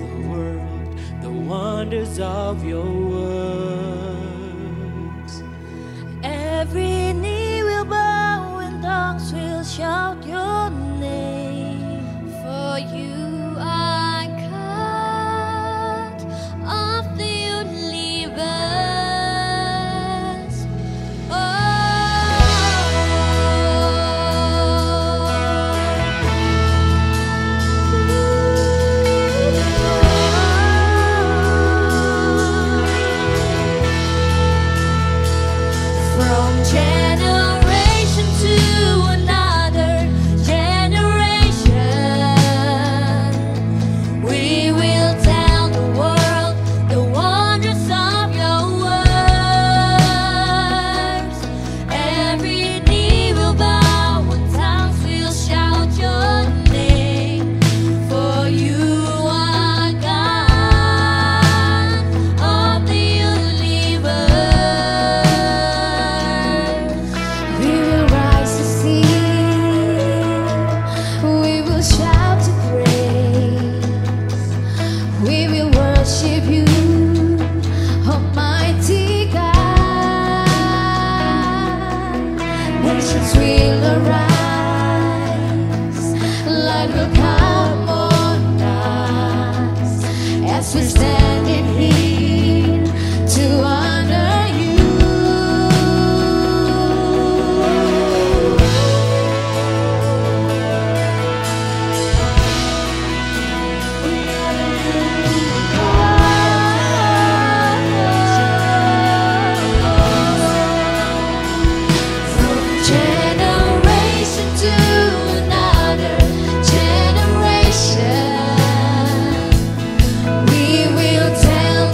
the world the wonders of your works. Every knee will bow and tongues will shout your name. For you are God of the universe. From generation to another generation, we will tell the world the wonders of your works. Every knee will bow and tongues will shout your name. For you are God of the universe. We will rise to sing, we will shout to praise, we will worship you, Almighty God. Nations will arise, light will come on us as we stand in here to honor you. From generation to another generation, we will tell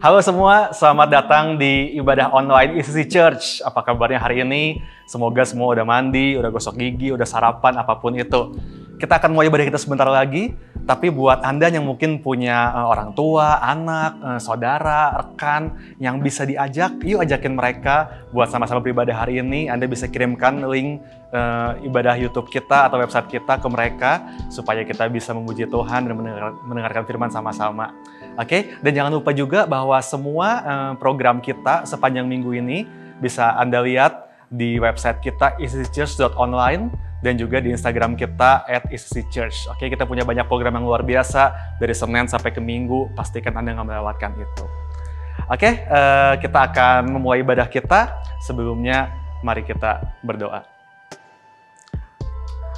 Halo semua, selamat datang di ibadah online ECC Church. Apa kabarnya hari ini? Semoga semua udah mandi, udah gosok gigi, udah sarapan, apapun itu. Kita akan mulai ibadah kita sebentar lagi, tapi buat Anda yang mungkin punya orang tua, anak, saudara, rekan yang bisa diajak, yuk ajakin mereka buat sama-sama beribadah hari ini. Anda bisa kirimkan link ibadah YouTube kita atau website kita ke mereka supaya kita bisa memuji Tuhan dan mendengarkan firman sama-sama. Oke, dan jangan lupa juga bahwa semua program kita sepanjang minggu ini bisa Anda lihat di website kita ecccchurch.online dan juga di Instagram kita @ecccchurch. Oke, kita punya banyak program yang luar biasa dari Senin sampai ke Minggu. Pastikan Anda nggak melewatkan itu. Oke, kita akan memulai ibadah kita. Sebelumnya, mari kita berdoa.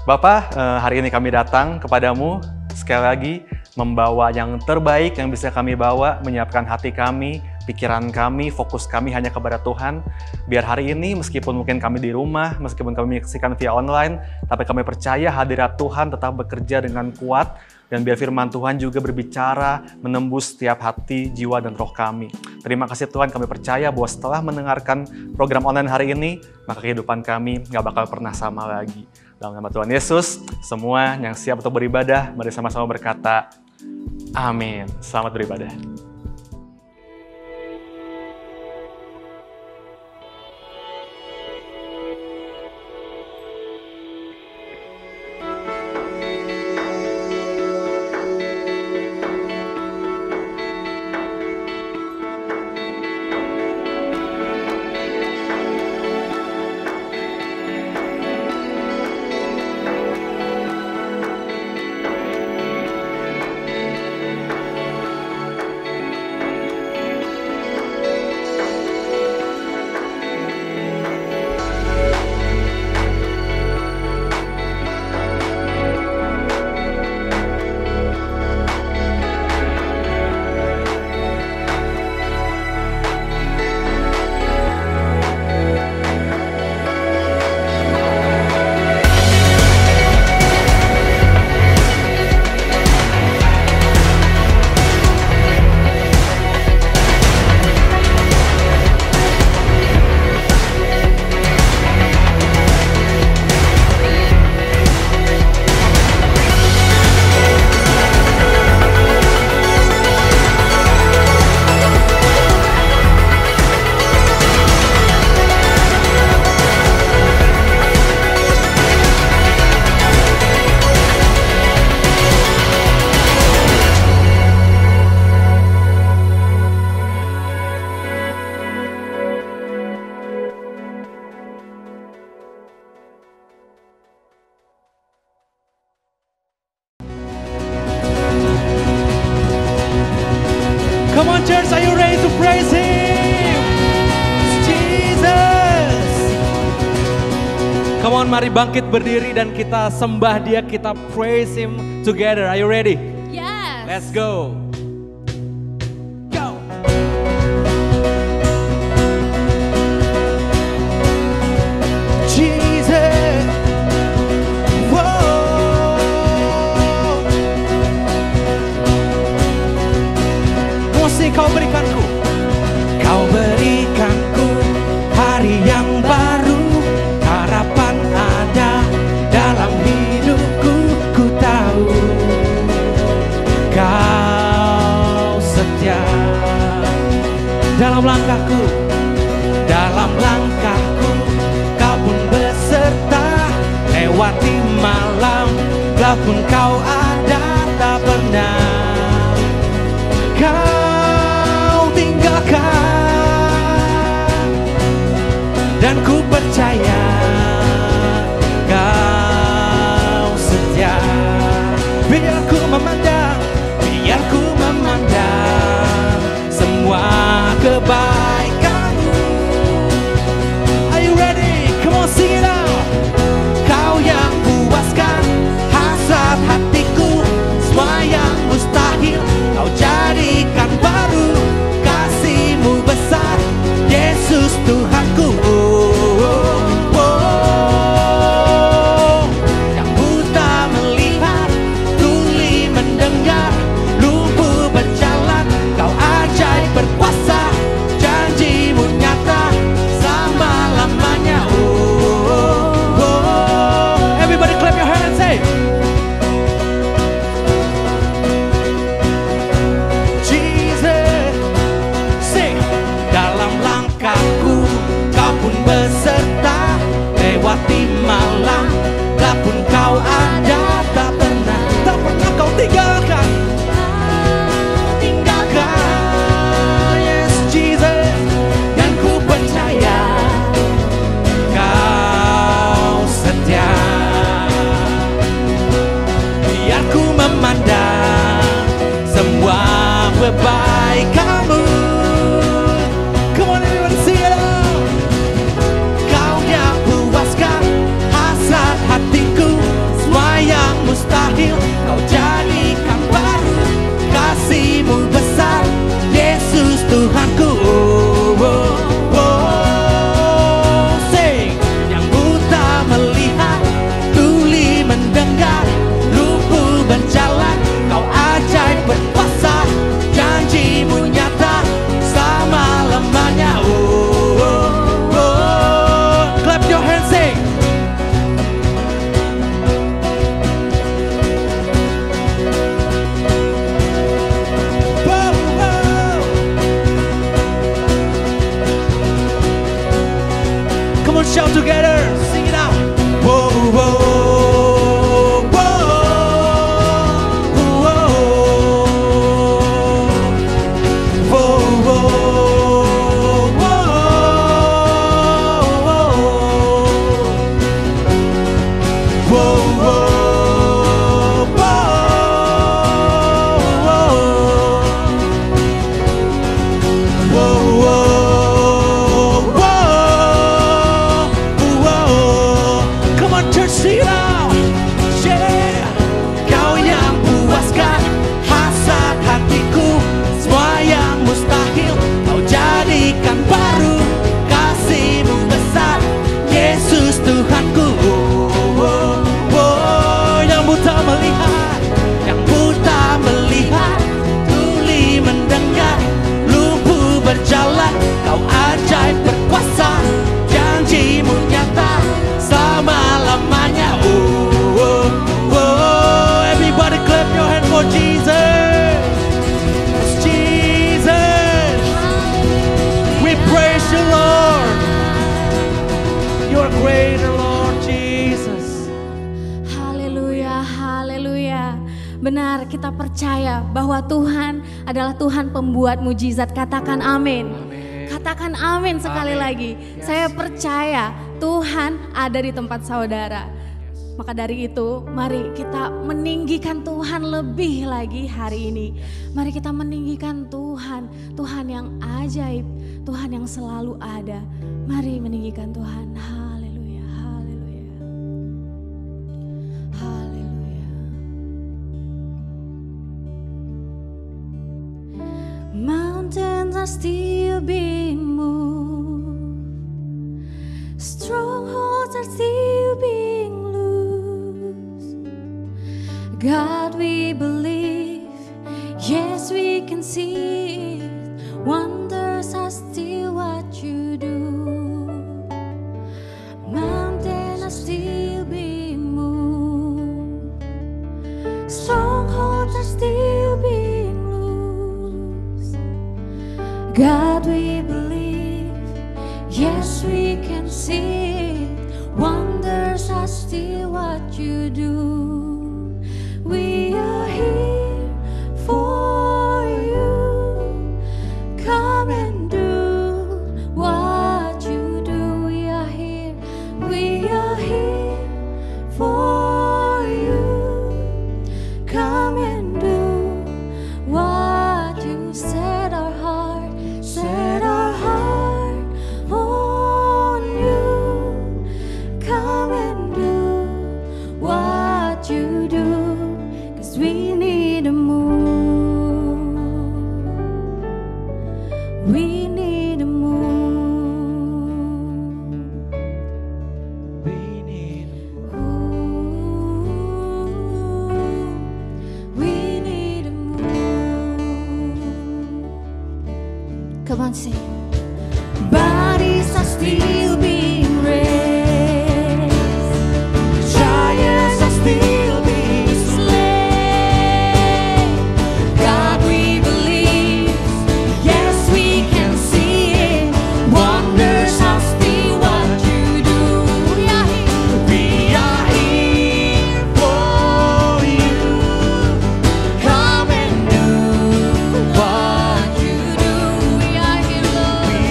Bapa, hari ini kami datang kepadamu sekali lagi membawa yang terbaik yang bisa kami bawa, menyiapkan hati kami, pikiran kami, fokus kami hanya kepada Tuhan. Biar hari ini meskipun mungkin kami di rumah, meskipun kami menyaksikan via online, tapi kami percaya hadirat Tuhan tetap bekerja dengan kuat, dan biar firman Tuhan juga berbicara, menembus setiap hati, jiwa, dan roh kami. Terima kasih Tuhan, kami percaya bahwa setelah mendengarkan program online hari ini, maka kehidupan kami gak bakal pernah sama lagi. Dalam nama Tuhan Yesus, semua yang siap untuk beribadah, mari sama-sama berkata, amin. Selamat beribadah. Come on church, are you ready to praise Him? Jesus. Come on, mari bangkit berdiri dan kita sembah Dia, kita praise Him together. Are you ready? Yes. Let's go. Go. Jesus. Whoa. Musik kau berikanku. Kau berikanku hari yang baru, harapan ada dalam hidupku. Ku tahu Kau setia dalam langkahku, Kau pun beserta. Lewati malam gelap pun Kau ada, tak pernah Kau tinggalkan. Dan ku percaya Kau setia. Biar ku memandang semua kebaikan-Mu. Are you ready? Come on, sing it out. Kau yang puaskan hasrat hatiku, semua yang mustahil Kau jadikan baru. Kasih-Mu besar, Yesus Tuhanku. Yang buta melihat, tuli mendengar, lumpuh berjalan, Kau ajaib berkuasa. Tuhanku. Sing. Yang buta melihat, tuli mendengar, lumpuh berjalan, kau ajaib berkuasa, janjimu nyata selama-lamanya. Clap your hands, sing. Come on, shout together, sing it out. Whoa, whoa, whoa, whoa, whoa, whoa, Come on, church, sing it out. Yeah. Kau yang puaskan hasrat hatiku, semua yang mustahil kau jadikan baru. Kasih-Mu besar, Yesus Tuhanku. Yang buta melihat, yang buta melihat, tuli mendengar, lumpuh berjalan, kau ajaib berkuasa, janji-Mu nyata selama-lamanya. Everybody clap your hand for Jesus. Jesus, we praise you, Lord. You're greater, Lord Jesus. Haleluya, haleluya. Benar, kita percaya bahwa Tuhan adalah Tuhan pembuat mujizat. Katakan amin. Katakan amin sekali lagi. Saya percaya Tuhan ada di tempat saudara. Maka dari itu, mari kita meninggikan Tuhan lebih lagi hari ini. Mari kita meninggikan Tuhan, Tuhan yang ajaib, Tuhan yang selalu ada. Mari meninggikan Tuhan. Haleluya, haleluya. Haleluya. Mountains are still being moved. Strongholds are still being loosed. God, we believe. Yes, we can see it. Wonders are still what you do. Mountains are still being moved. Strongholds are still being loosed. God, we believe. Yes, we can see it. Wonders are still what you do. We are here for you. Come and do what you do. We are here. We are here for you. Come and do what you set our heart. Set our heart on you. Come and do what you do. 'Cause we need a move. We need a move. We need Ooh, we need a move. Come on, sing. Bodies are still being raised. Giants are still being slain. God, we believe. Yes, we can see it. Wonders are still what you do. We are here. We are here for you. Come and do What you do. We are here, Lord. We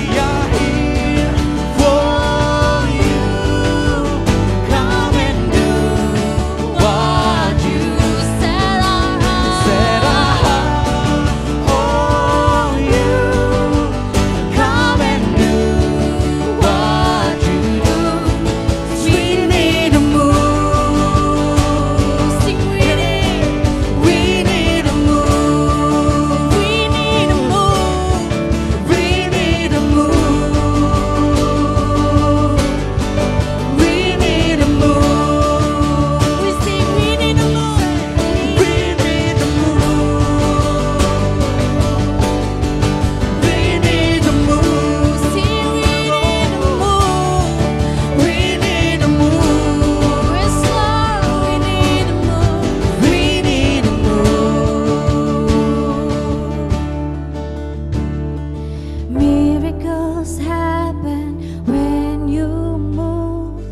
Miracles happen when you move.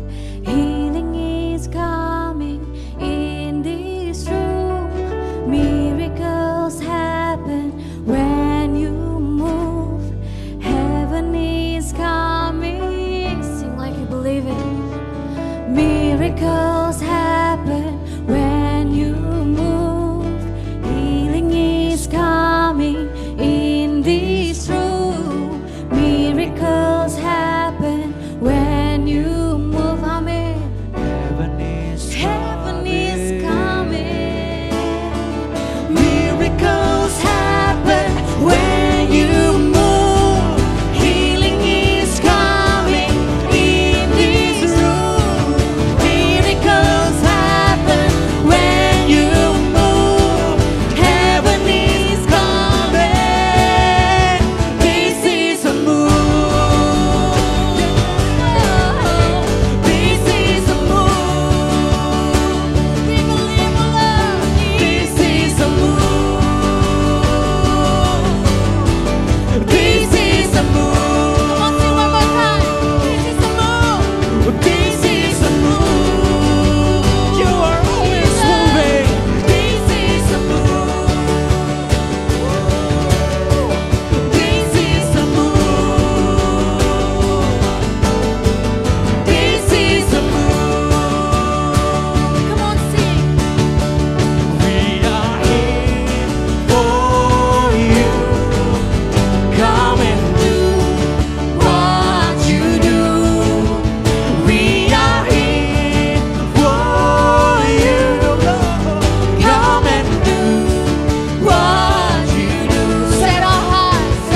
Healing is coming in this room. Miracles happen when you move. Heaven is coming. Sing like you believe it. Miracles happen when you move. Healing is coming in this room. Miracles happen when you move. Amen. Heaven is Heaven is coming. Miracles happen when you move. Healing is coming in this room. Miracles happen when you move. Heaven is coming. This is a move. This is a move. We believe in love. This is a move. This is a move. Come on, sing one more time. This is a move. This is a move. You are always moving. This is a move. This is a move. This is a move. Come on, sing. We are here for you. Come and do what you do. We are here for you. Come and do what you do. Set our hearts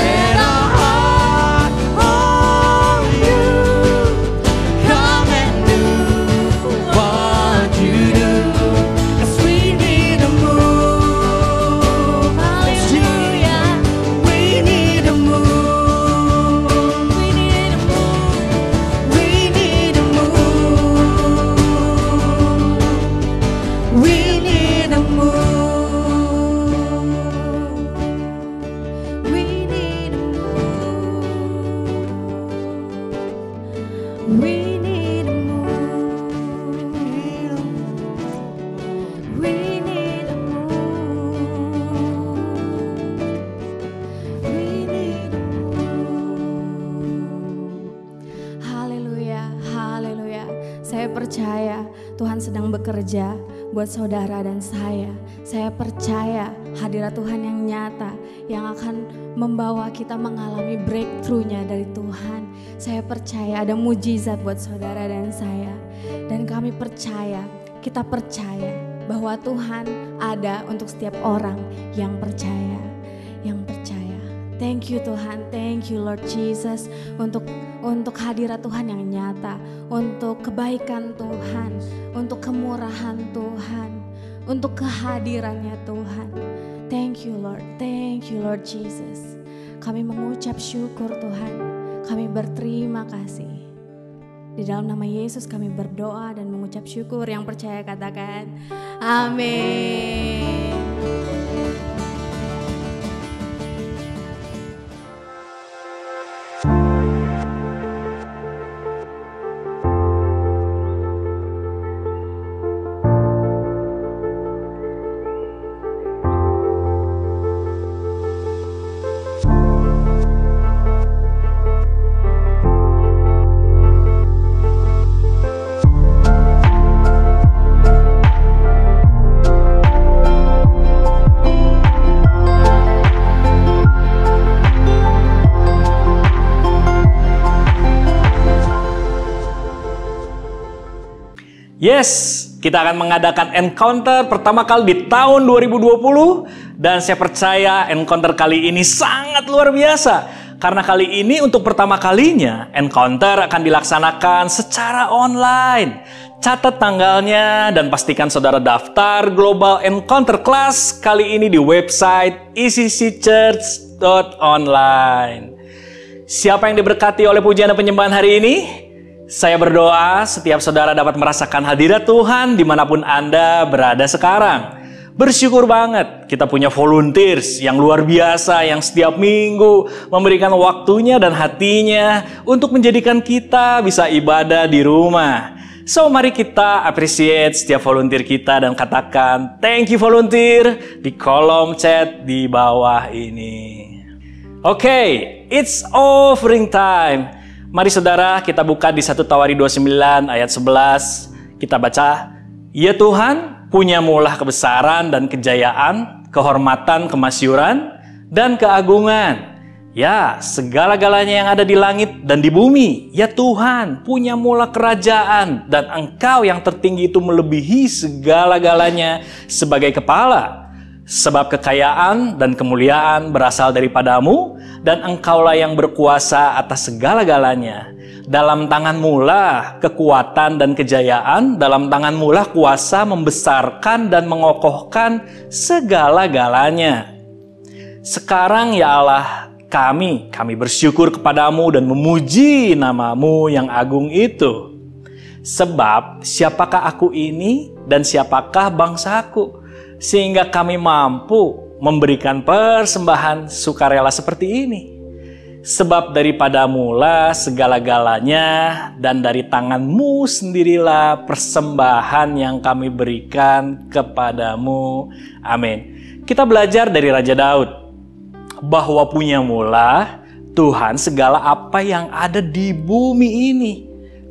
on you. Come and do what you do. 'Cause we need a move. Hallelujah. We need a move. We need a move. We need a move. We need a move. We need a move. We need a move. We need a move. We need a move. Haleluya, haleluya. Saya percaya Tuhan sedang bekerja buat saudara dan saya. Saya percaya hadirat Tuhan yang nyata yang akan membawa kita mengalami breakthrough-nya dari Tuhan. Saya percaya ada mujizat buat saudara dan saya. Dan kami percaya, kita percaya bahwa Tuhan ada untuk setiap orang yang percaya. Yang percaya. Thank you Tuhan, thank you Lord Jesus untuk hadirat Tuhan yang nyata, untuk kebaikan Tuhan, untuk kemurahan Tuhan, untuk kehadirannya Tuhan. Thank you Lord Jesus. Kami mengucap syukur Tuhan, kami berterima kasih. Di dalam nama Yesus kami berdoa dan mengucap syukur. Yang percaya katakan amin. Yes, kita akan mengadakan encounter pertama kali di tahun 2020 dan saya percaya encounter kali ini sangat luar biasa. Karena kali ini untuk pertama kalinya encounter akan dilaksanakan secara online. Catat tanggalnya dan pastikan saudara daftar Global Encounter Class kali ini di website ecc.church.online. Siapa yang diberkati oleh pujian dan penyembahan hari ini? Saya berdoa setiap saudara dapat merasakan hadirat Tuhan dimanapun Anda berada sekarang. Bersyukur banget kita punya volunteers yang luar biasa yang setiap minggu memberikan waktunya dan hatinya untuk menjadikan kita bisa ibadah di rumah. So mari kita appreciate setiap volunteer kita dan katakan thank you volunteer di kolom chat di bawah ini. Oke, it's offering time. Mari saudara kita buka di 1 Tawari 29 ayat 11. Kita baca, ya Tuhan, punyamulah kebesaran dan kejayaan, kehormatan, kemasyuran, dan keagungan. Ya, segala-galanya yang ada di langit dan di bumi. Ya Tuhan, punyamulah kerajaan, dan Engkau yang tertinggi itu melebihi segala-galanya sebagai kepala. Sebab kekayaan dan kemuliaan berasal daripadamu, dan Engkaulah yang berkuasa atas segala-galanya. Dalam tanganmu lah kekuatan dan kejayaan, dalam tanganmu lah kuasa membesarkan dan mengokohkan segala-galanya. Sekarang ya Allah, kami bersyukur kepadamu dan memuji namamu yang agung itu. Sebab siapakah aku ini dan siapakah bangsaku, sehingga kami mampu memberikan persembahan sukarela seperti ini. Sebab daripadamu lah segala-galanya, dan dari tanganmu sendirilah persembahan yang kami berikan kepadamu. Amin. Kita belajar dari Raja Daud, bahwa punyamulah Tuhan segala apa yang ada di bumi ini.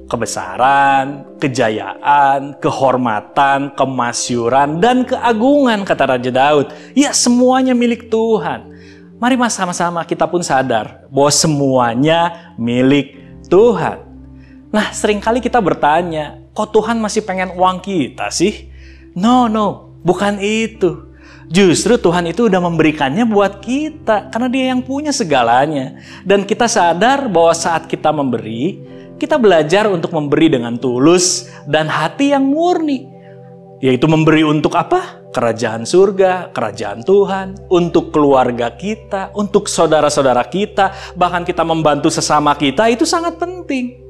Kebesaran, kejayaan, kehormatan, kemasyuran, dan keagungan, kata Raja Daud. Ya, semuanya milik Tuhan. Mari sama-sama kita pun sadar bahwa semuanya milik Tuhan. Nah, seringkali kita bertanya, kok Tuhan masih pengen uang kita sih? No, bukan itu. Justru Tuhan itu udah memberikannya buat kita, karena Dia yang punya segalanya. Dan kita sadar bahwa saat kita memberi, kita belajar untuk memberi dengan tulus dan hati yang murni. Yaitu memberi untuk apa? Kerajaan surga, kerajaan Tuhan, untuk keluarga kita, untuk saudara-saudara kita, bahkan kita membantu sesama kita, itu sangat penting.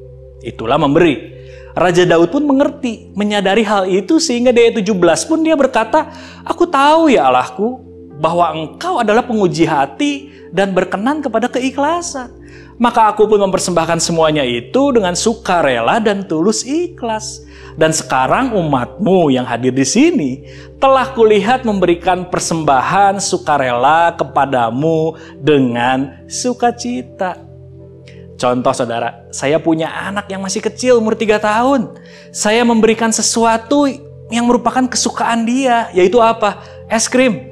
Itulah memberi. Raja Daud pun mengerti, menyadari hal itu, sehingga di ayat 17 pun dia berkata, aku tahu ya Allahku, bahwa Engkau adalah penguji hati dan berkenan kepada keikhlasan. Maka aku pun mempersembahkan semuanya itu dengan sukarela dan tulus ikhlas. Dan sekarang umatmu yang hadir di sini telah kulihat memberikan persembahan sukarela kepadamu dengan sukacita. Contoh saudara, saya punya anak yang masih kecil umur 3 tahun. Saya memberikan sesuatu yang merupakan kesukaan dia, yaitu apa? Es krim.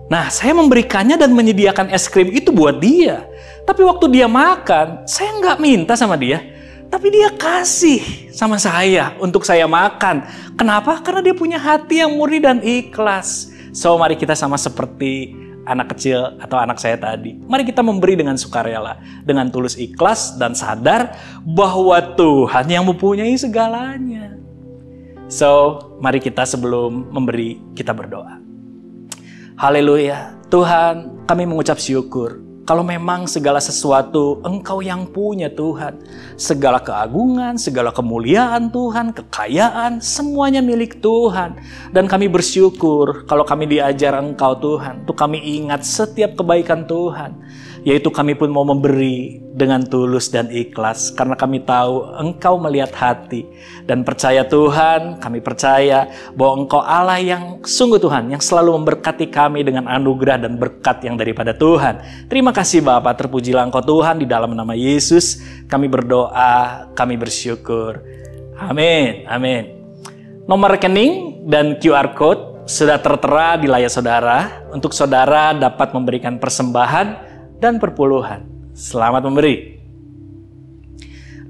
Nah, saya memberikannya dan menyediakan es krim itu buat dia. Tapi waktu dia makan, saya nggak minta sama dia. Tapi dia kasih sama saya untuk saya makan. Kenapa? Karena dia punya hati yang murni dan ikhlas. So, mari kita sama seperti anak kecil atau anak saya tadi. Mari kita memberi dengan sukarela, dengan tulus ikhlas dan sadar bahwa Tuhan yang mempunyai segalanya. So, mari kita sebelum memberi, kita berdoa. Haleluya. Tuhan, kami mengucap syukur. Kalau memang segala sesuatu Engkau yang punya Tuhan. Segala keagungan, segala kemuliaan Tuhan, kekayaan, semuanya milik Tuhan. Dan kami bersyukur kalau kami diajar Engkau Tuhan. Untuk kami ingat setiap kebaikan Tuhan. Yaitu kami pun mau memberi dengan tulus dan ikhlas. Karena kami tahu Engkau melihat hati. Dan percaya Tuhan, kami percaya bahwa Engkau Allah yang sungguh Tuhan. Yang selalu memberkati kami dengan anugerah dan berkat yang daripada Tuhan. Terima kasih Bapa, terpujilah Engkau Tuhan. Di dalam nama Yesus kami berdoa, kami bersyukur. Amin, amin. Nomor rekening dan QR Code sudah tertera di layar saudara. Untuk saudara dapat memberikan persembahan dan perpuluhan. Selamat memberi.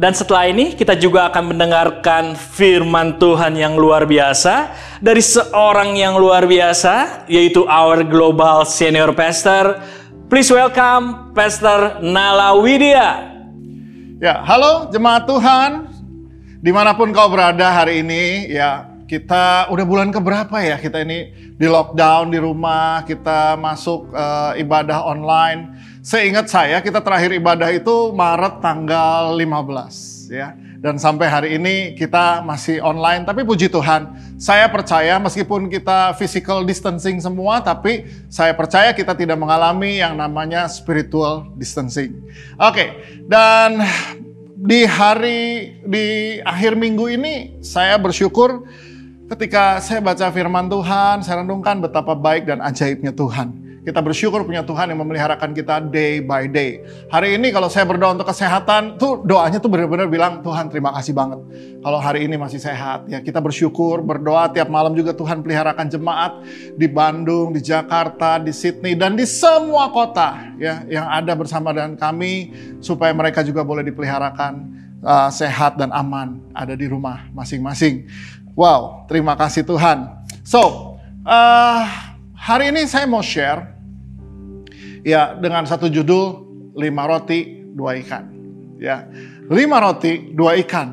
Dan setelah ini kita juga akan mendengarkan firman Tuhan yang luar biasa dari seorang yang luar biasa, yaitu our global senior pastor. Please welcome Pastor Nala Widya. Ya, halo jemaat Tuhan, dimanapun kau berada hari ini, ya kita udah bulan keberapa ya kita ini di lockdown di rumah, kita masuk ibadah online. Seingat saya kita terakhir ibadah itu Maret tanggal 15 ya. Dan sampai hari ini kita masih online, tapi puji Tuhan, saya percaya meskipun kita physical distancing semua, tapi saya percaya kita tidak mengalami yang namanya spiritual distancing. Oke, dan di akhir minggu ini saya bersyukur ketika saya baca firman Tuhan, saya renungkan betapa baik dan ajaibnya Tuhan. Kita bersyukur punya Tuhan yang memeliharakan kita day by day. Hari ini kalau saya berdoa untuk kesehatan, tuh doanya tuh benar-benar bilang, Tuhan terima kasih banget. Kalau hari ini masih sehat, ya kita bersyukur, berdoa tiap malam juga Tuhan peliharakan jemaat di Bandung, di Jakarta, di Sydney, dan di semua kota ya yang ada bersama dengan kami, supaya mereka juga boleh dipeliharakan sehat dan aman, ada di rumah masing-masing. Wow, terima kasih Tuhan. So, hari ini saya mau share ya dengan satu judul 5 roti 2 ikan. Ya, 5 roti 2 ikan.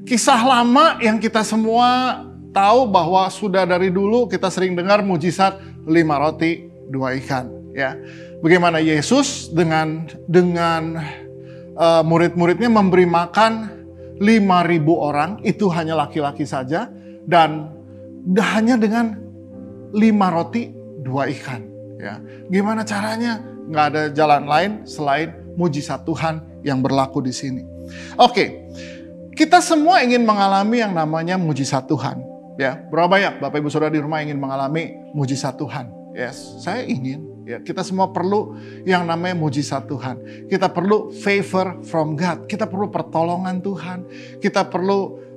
Kisah lama yang kita semua tahu bahwa sudah dari dulu kita sering dengar mujizat 5 roti 2 ikan. Ya, bagaimana Yesus dengan murid-muridnya memberi makan 5.000 orang, itu hanya laki-laki saja, dan hanya dengan 5 roti 2 ikan. Ya, gimana caranya? Nggak ada jalan lain selain mujizat Tuhan yang berlaku di sini. Oke, kita semua ingin mengalami yang namanya mujizat Tuhan. Ya, berapa banyak Bapak Ibu Saudara di rumah ingin mengalami mujizat Tuhan? Yes, saya ingin. Ya, kita semua perlu yang namanya mujizat Tuhan. Kita perlu favor from God. Kita perlu pertolongan Tuhan. Kita perlu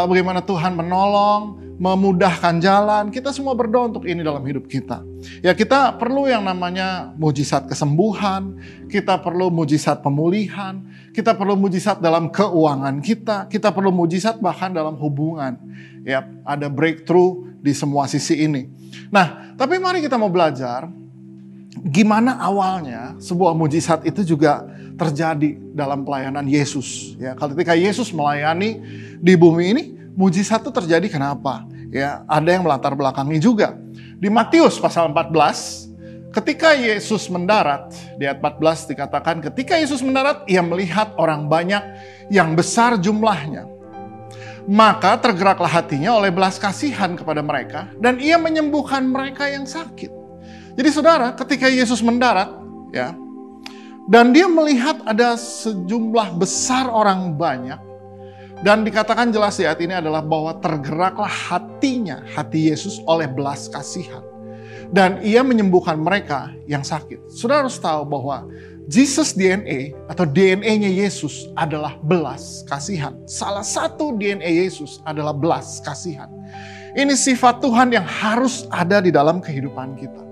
bagaimana Tuhan menolong, memudahkan jalan. Kita semua berdoa untuk ini dalam hidup kita. Ya, kita perlu yang namanya mujizat kesembuhan, kita perlu mujizat pemulihan, kita perlu mujizat dalam keuangan kita perlu mujizat bahkan dalam hubungan. Ya, ada breakthrough di semua sisi ini. Nah, tapi mari kita mau belajar gimana awalnya sebuah mujizat itu juga terjadi dalam pelayanan Yesus. Ya, ketika Yesus melayani di bumi ini, mujizat itu terjadi kenapa? Ya, ada yang melatar belakangi juga. Di Matius pasal 14, ketika Yesus mendarat, di ayat 14 dikatakan, ketika Yesus mendarat, ia melihat orang banyak yang besar jumlahnya. Maka tergeraklah hatinya oleh belas kasihan kepada mereka, dan ia menyembuhkan mereka yang sakit. Jadi saudara, ketika Yesus mendarat, ya, dan dia melihat ada sejumlah besar orang banyak, dan dikatakan jelas di ayat ini adalah bahwa tergeraklah hatinya, hati Yesus oleh belas kasihan. Dan ia menyembuhkan mereka yang sakit. Saudara harus tahu bahwa Jesus DNA atau DNA-nya Yesus adalah belas kasihan. Salah satu DNA Yesus adalah belas kasihan. Ini sifat Tuhan yang harus ada di dalam kehidupan kita.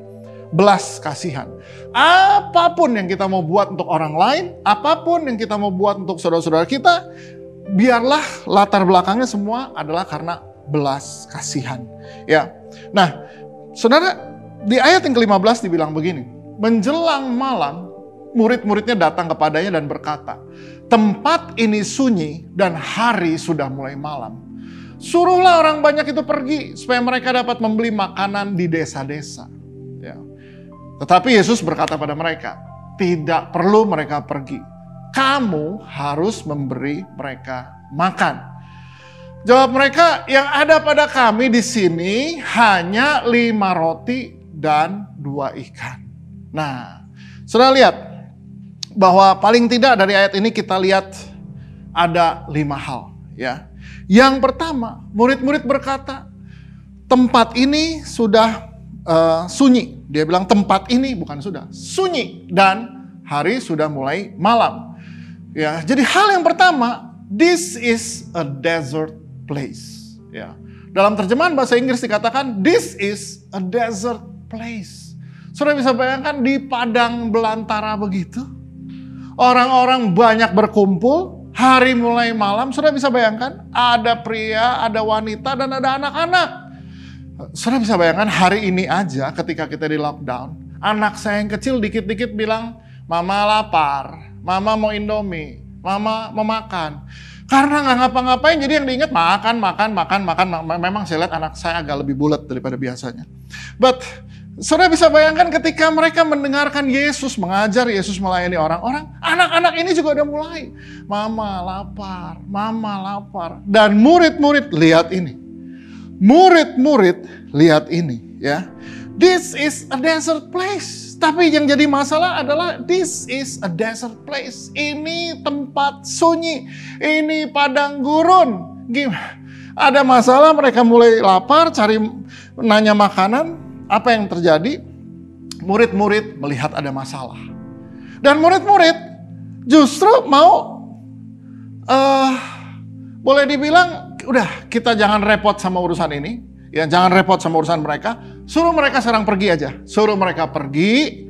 Belas kasihan. Apapun yang kita mau buat untuk orang lain, apapun yang kita mau buat untuk saudara-saudara kita, biarlah latar belakangnya semua adalah karena belas kasihan. Ya. Nah, saudara, di ayat yang ke-15 dibilang begini. Menjelang malam, murid-muridnya datang kepadanya dan berkata, tempat ini sunyi dan hari sudah mulai malam. Suruhlah orang banyak itu pergi supaya mereka dapat membeli makanan di desa-desa. Ya. Tetapi Yesus berkata pada mereka, tidak perlu mereka pergi. Kamu harus memberi mereka makan. Jawab mereka, yang ada pada kami di sini hanya 5 roti dan 2 ikan. Nah, saudara lihat bahwa paling tidak dari ayat ini kita lihat ada 5 hal. Ya. Yang pertama, murid-murid berkata, tempat ini sudah sunyi. Dia bilang tempat ini bukan sudah, sunyi dan hari sudah mulai malam. Ya, jadi hal yang pertama, this is a desert place. Ya, dalam terjemahan bahasa Inggris dikatakan this is a desert place. Saudara bisa bayangkan di padang belantara begitu, orang-orang banyak berkumpul, hari mulai malam. Saudara bisa bayangkan ada pria, ada wanita, dan ada anak-anak. Saudara bisa bayangkan hari ini aja ketika kita di lockdown, anak saya yang kecil dikit-dikit bilang, mama lapar. Mama mau Indomie, mama mau makan. Karena nggak ngapa-ngapain, jadi yang diingat makan. Memang saya lihat anak saya agak lebih bulat daripada biasanya. But Saudara bisa bayangkan ketika mereka mendengarkan Yesus mengajar, Yesus melayani orang-orang, anak-anak ini juga udah mulai, mama lapar. Dan murid-murid lihat ini. Murid-murid lihat ini, ya. This is a desert place. Tapi yang jadi masalah adalah this is a desert place. Ini tempat sunyi. Ini padang gurun. Gimana? Ada masalah, mereka mulai lapar, cari nanya makanan. Apa yang terjadi? Murid-murid melihat ada masalah. Dan murid-murid justru mau, boleh dibilang, udah kita jangan repot sama urusan ini. Ya, jangan repot sama urusan mereka. Suruh mereka sekarang pergi aja. Suruh mereka pergi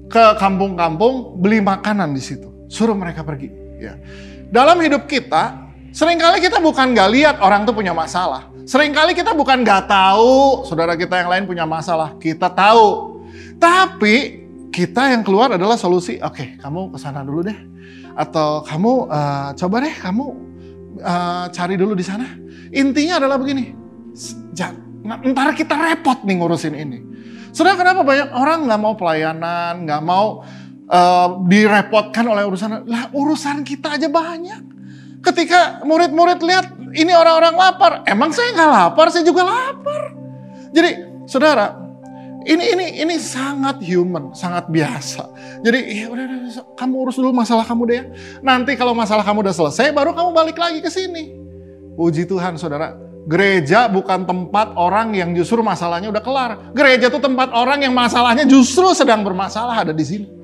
ke kampung-kampung, beli makanan di situ. Suruh mereka pergi. Ya. Dalam hidup kita, seringkali kita bukan gak lihat orang tuh punya masalah. Seringkali kita bukan gak tahu saudara kita yang lain punya masalah. Kita tahu. Tapi kita yang keluar adalah solusi. Oke, kamu kesana dulu deh. Atau kamu coba deh kamu cari dulu di sana. Intinya adalah begini. Ntar kita repot nih ngurusin ini. Saudara, kenapa banyak orang gak mau pelayanan, gak mau direpotkan oleh urusan. Lah urusan kita aja banyak. Ketika murid-murid lihat ini orang-orang lapar, emang saya nggak lapar, saya juga lapar. Jadi, saudara, ini sangat human, sangat biasa. Jadi, ya udah, kamu urus dulu masalah kamu deh ya. Nanti kalau masalah kamu udah selesai, baru kamu balik lagi ke sini. Puji Tuhan, saudara. Gereja bukan tempat orang yang justru masalahnya udah kelar. Gereja itu tempat orang yang masalahnya justru sedang bermasalah, ada di sini.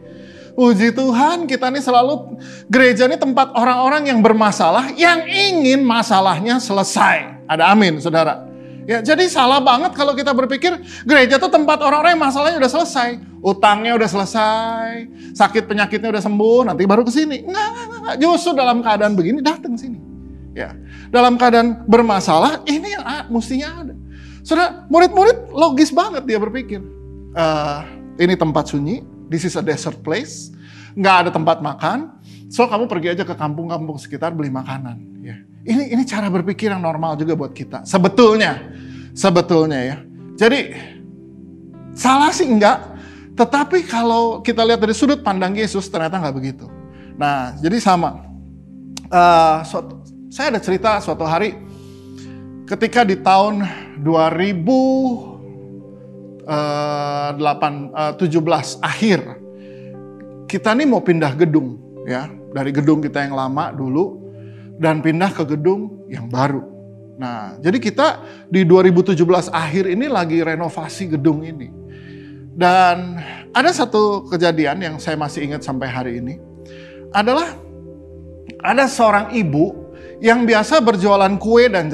Puji Tuhan, kita ini selalu, gereja ini tempat orang-orang yang bermasalah, yang ingin masalahnya selesai. Ada amin, saudara. Ya, jadi salah banget kalau kita berpikir gereja itu tempat orang-orang yang masalahnya udah selesai. Utangnya udah selesai, sakit penyakitnya udah sembuh, nanti baru ke sini. Enggak. Justru dalam keadaan begini datang sini. Ya, dalam keadaan bermasalah, ini yang mestinya ada. Saudara, murid-murid logis banget dia berpikir. Ini tempat sunyi. This is a desert place, nggak ada tempat makan, so kamu pergi aja ke kampung-kampung sekitar beli makanan. Ya. Ini cara berpikir yang normal juga buat kita. Sebetulnya ya. Jadi salah sih enggak, tetapi kalau kita lihat dari sudut pandang Yesus ternyata nggak begitu. Nah, jadi sama. Saya ada cerita suatu hari ketika di tahun 2017 akhir, kita nih mau pindah gedung ya, dari gedung kita yang lama dulu dan pindah ke gedung yang baru. Nah, jadi kita di 2017 akhir ini lagi renovasi gedung ini. Dan ada satu kejadian yang saya masih ingat sampai hari ini, adalah ada seorang ibu yang biasa berjualan kue dan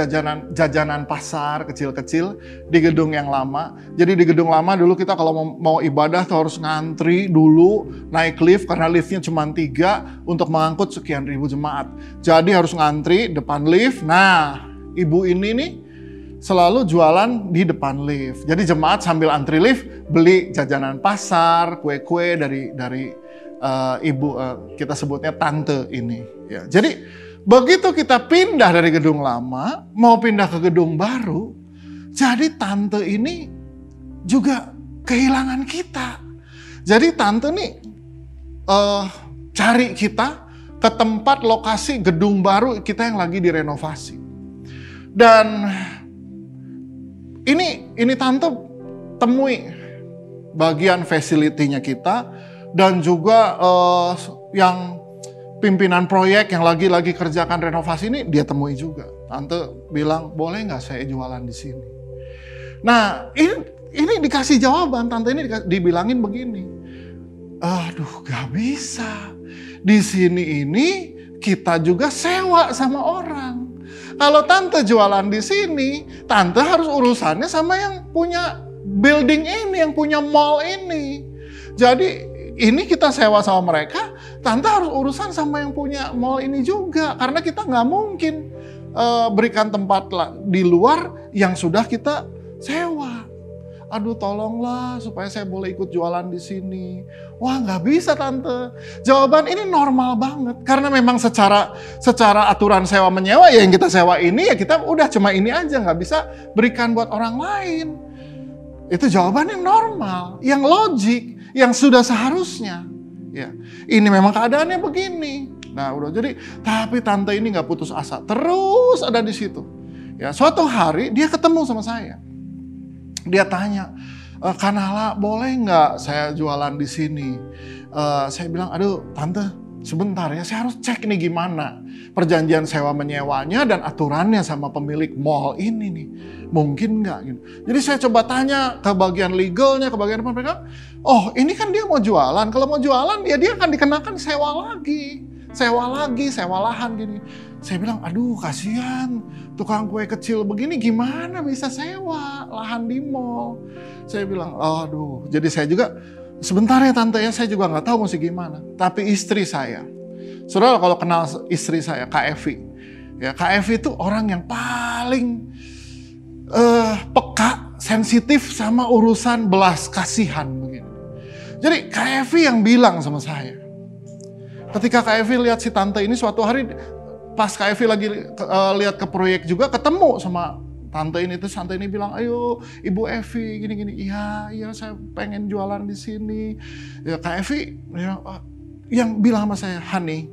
jajanan pasar kecil-kecil di gedung yang lama. Jadi di gedung lama dulu kita kalau mau ibadah tuh harus ngantri dulu, naik lift karena liftnya cuma 3 untuk mengangkut sekian ribu jemaat. Jadi harus ngantri depan lift. Nah, ibu ini nih selalu jualan di depan lift. Jadi jemaat sambil antri lift beli jajanan pasar, kue-kue dari ibu, kita sebutnya tante ini. Ya, jadi begitu kita pindah dari gedung lama, mau pindah ke gedung baru, jadi tante ini juga kehilangan kita. Jadi tante nih cari kita ke tempat lokasi gedung baru kita yang lagi direnovasi. Dan ini tante temui bagian facility-nya kita dan juga yang pimpinan proyek yang lagi kerjakan renovasi ini dia temui juga. Tante bilang, boleh nggak saya jualan di sini? Nah, ini dikasih jawaban. Tante ini dibilangin begini, aduh gak bisa. Di sini ini kita juga sewa sama orang. Kalau tante jualan di sini, tante harus urusannya sama yang punya building ini, yang punya mall ini. Jadi ini kita sewa sama mereka, tante harus urusan sama yang punya mall ini juga. Karena kita nggak mungkin berikan tempat di luar yang sudah kita sewa. Aduh tolonglah supaya saya boleh ikut jualan di sini. Wah nggak bisa tante. Jawaban ini normal banget. Karena memang secara aturan sewa menyewa ya yang kita sewa ini ya kita udah cuma ini aja. Nggak bisa berikan buat orang lain. Itu jawaban yang normal, yang logik, yang sudah seharusnya. Ya, ini memang keadaannya begini. Nah, udah jadi, tapi tante ini nggak putus asa, terus ada di situ. Ya, suatu hari dia ketemu sama saya. Dia tanya, Kanala boleh nggak saya jualan di sini? Saya bilang, aduh tante sebentar ya, saya harus cek nih gimana perjanjian sewa menyewanya dan aturannya sama pemilik mall ini nih. Mungkin nggak gitu. Jadi saya coba tanya ke bagian legalnya, ke bagian apa, mereka, oh ini kan dia mau jualan, kalau mau jualan ya dia akan dikenakan sewa lagi, sewa lahan gini. Saya bilang, aduh kasihan tukang kue kecil begini gimana bisa sewa lahan di mall. Saya bilang, aduh, jadi saya juga, sebentar ya tante ya, saya juga nggak tahu mesti gimana. Tapi istri saya, saudara kalau kenal istri saya, Kak Evi. Ya, Kak Evi itu orang yang paling peka, sensitif sama urusan belas kasihan begini. Jadi Kak Evi yang bilang sama saya, ketika Kak Evi lihat si tante ini suatu hari, pas Kak Evi lagi lihat ke proyek juga, ketemu sama tante ini, terus tante ini bilang, ayo Ibu Evi gini-gini, iya saya pengen jualan di sini. Ya Kak Evi yang bilang sama saya, honey,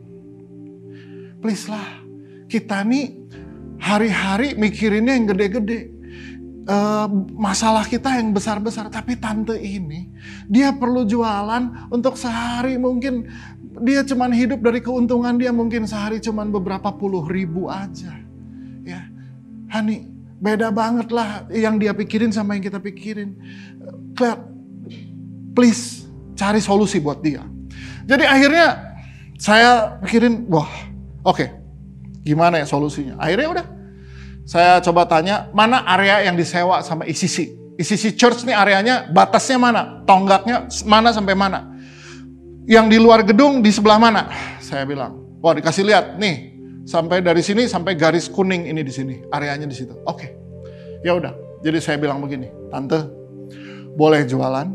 please lah, kita nih hari-hari mikirinnya yang gede-gede. Masalah kita yang besar-besar, tapi tante ini dia perlu jualan untuk sehari, mungkin dia cuman hidup dari keuntungan dia mungkin sehari cuman beberapa puluh ribu aja. Ya, honey, beda banget lah yang dia pikirin sama yang kita pikirin. Please cari solusi buat dia. Jadi akhirnya saya pikirin, wah, oke, gimana ya solusinya? Akhirnya udah, saya coba tanya, mana area yang disewa sama ECC? ECC Church nih areanya, batasnya mana? Tonggaknya mana sampai mana? Yang di luar gedung di sebelah mana? Saya bilang, wah dikasih lihat, nih sampai dari sini sampai garis kuning ini di sini, areanya di situ. Oke, ya udah. Jadi saya bilang begini, tante, boleh jualan,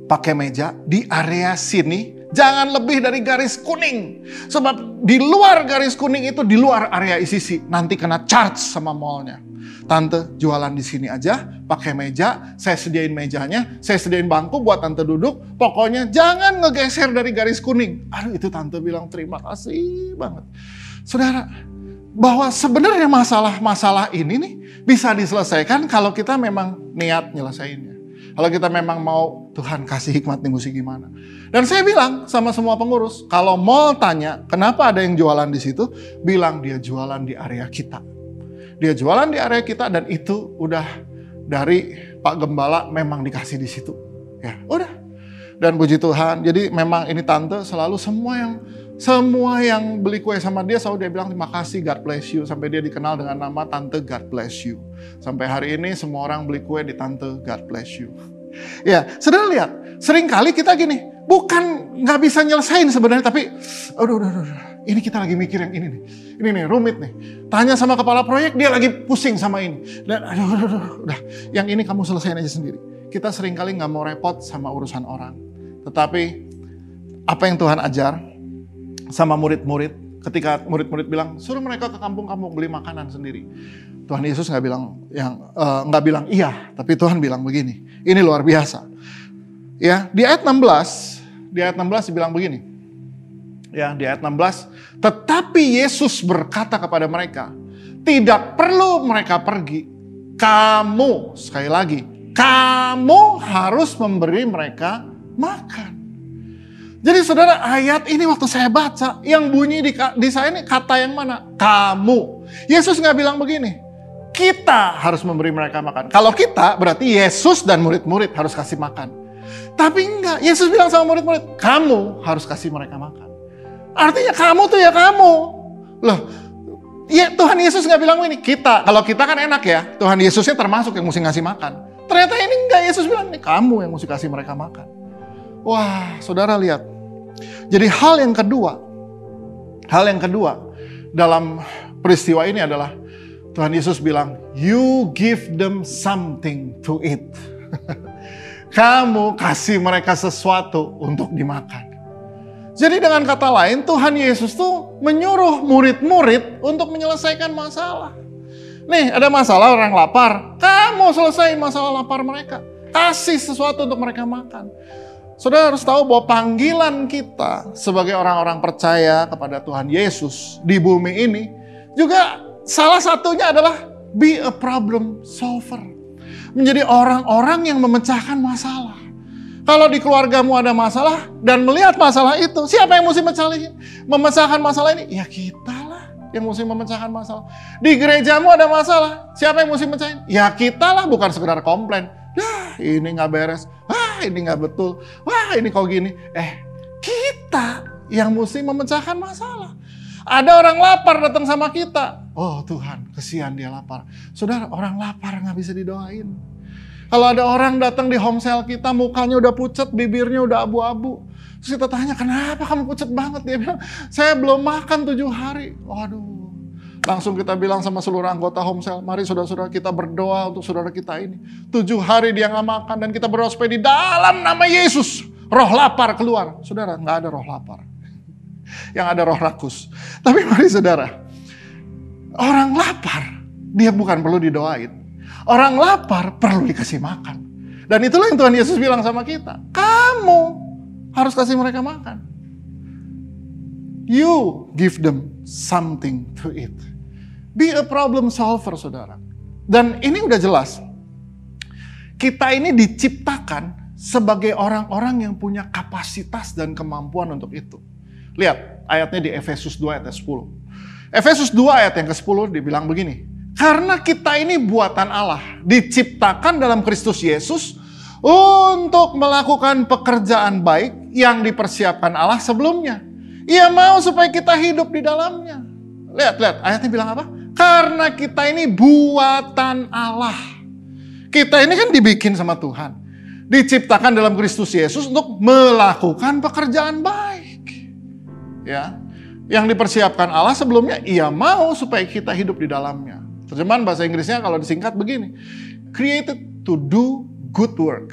pakai meja di area sini. Jangan lebih dari garis kuning. Sebab di luar garis kuning itu di luar area ECC. Nanti kena charge sama mallnya. Tante jualan di sini aja, pakai meja, saya sediain mejanya, saya sediain bangku buat tante duduk. Pokoknya jangan ngegeser dari garis kuning. Aduh itu tante bilang terima kasih banget. Saudara, bahwa sebenarnya masalah-masalah ini nih bisa diselesaikan kalau kita memang niat nyelesainnya. Kalau kita memang mau, Tuhan kasih hikmat nih mesti gimana. Dan saya bilang sama semua pengurus, kalau mall tanya kenapa ada yang jualan di situ, bilang dia jualan di area kita. Dia jualan di area kita dan itu udah dari Pak Gembala memang dikasih di situ. Ya, udah. Dan puji Tuhan, jadi memang ini tante selalu semua yang beli kue sama dia selalu dia bilang terima kasih, God bless you. Sampai dia dikenal dengan nama Tante God bless you. Sampai hari ini semua orang beli kue di Tante God bless you. Ya, saudara lihat, seringkali kita gini, bukan nggak bisa nyelesain sebenarnya, tapi aduh, ini kita lagi mikir yang ini nih rumit nih. Tanya sama kepala proyek, dia lagi pusing sama ini. Dan udah, yang ini kamu selesaiin aja sendiri. Kita seringkali nggak mau repot sama urusan orang. Tetapi apa yang Tuhan ajar sama murid-murid, ketika murid-murid bilang suruh mereka ke kampung-kampung beli makanan sendiri. Tuhan Yesus nggak bilang iya, tapi Tuhan bilang begini. Ini luar biasa. Ya, di ayat 16 dibilang begini. Ya, di ayat 16, tetapi Yesus berkata kepada mereka, tidak perlu mereka pergi. Kamu, sekali lagi, kamu harus memberi mereka makan. Jadi saudara, ayat ini waktu saya baca, yang bunyi di saya ini kata yang mana? Kamu. Yesus nggak bilang begini, kita harus memberi mereka makan. Kalau kita, berarti Yesus dan murid-murid harus kasih makan. Tapi enggak, Yesus bilang sama murid-murid, kamu harus kasih mereka makan. Artinya kamu tuh ya kamu. Loh, ya Tuhan Yesus nggak bilang begini, kita. Kalau kita kan enak ya, Tuhan Yesusnya termasuk yang mesti ngasih makan. Ternyata ini enggak, Yesus bilang, ini kamu yang mesti kasih mereka makan. Wah, saudara lihat. Jadi hal yang kedua dalam peristiwa ini adalah Tuhan Yesus bilang, you give them something to eat. Kamu kasih mereka sesuatu untuk dimakan. Jadi dengan kata lain, Tuhan Yesus tuh menyuruh murid-murid untuk menyelesaikan masalah. Nih, ada masalah orang lapar. Kamu selesai masalah lapar mereka. Kasih sesuatu untuk mereka makan. Saudara harus tahu bahwa panggilan kita sebagai orang-orang percaya kepada Tuhan Yesus di bumi ini juga salah satunya adalah be a problem solver. Menjadi orang-orang yang memecahkan masalah. Kalau di keluargamu ada masalah dan melihat masalah itu, siapa yang mesti memecahkan masalah ini? Ya kita lah yang mesti memecahkan masalah. Di gerejamu ada masalah, siapa yang mesti mecahin? Ya kita lah, bukan sekedar komplain. Nah, ini nggak beres. Wah, ini nggak betul. Wah, ini kok gini. Kita yang mesti memecahkan masalah. Ada orang lapar datang sama kita. Oh Tuhan, kesian dia lapar. Saudara, orang lapar nggak bisa didoain. Kalau ada orang datang di home cell kita, mukanya udah pucat, bibirnya udah abu-abu. Terus kita tanya, kenapa kamu pucat banget? Dia bilang, saya belum makan 7 hari. Waduh. Langsung kita bilang sama seluruh anggota home cell, mari saudara-saudara kita berdoa untuk saudara kita ini. 7 hari dia nggak makan dan kita berdoa supaya di dalam nama Yesus, roh lapar keluar. Saudara, nggak ada roh lapar. Yang ada roh rakus. Tapi mari saudara, orang lapar, dia bukan perlu didoain. Orang lapar perlu dikasih makan. Dan itulah yang Tuhan Yesus bilang sama kita. Kamu harus kasih mereka makan. You give them something to eat. Be a problem solver, saudara. Dan ini udah jelas. Kita ini diciptakan sebagai orang-orang yang punya kapasitas dan kemampuan untuk itu. Lihat ayatnya di Efesus 2 ayat 10. Efesus 2 ayat yang ke-10 dibilang begini. Karena kita ini buatan Allah, diciptakan dalam Kristus Yesus untuk melakukan pekerjaan baik yang dipersiapkan Allah sebelumnya. Ia mau supaya kita hidup di dalamnya. Lihat, ayatnya bilang apa? Karena kita ini buatan Allah. Kita ini kan dibikin sama Tuhan. Diciptakan dalam Kristus Yesus untuk melakukan pekerjaan baik. Ya, yang dipersiapkan Allah sebelumnya, ia mau supaya kita hidup di dalamnya. Terjemahan bahasa Inggrisnya kalau disingkat begini. Created to do good work.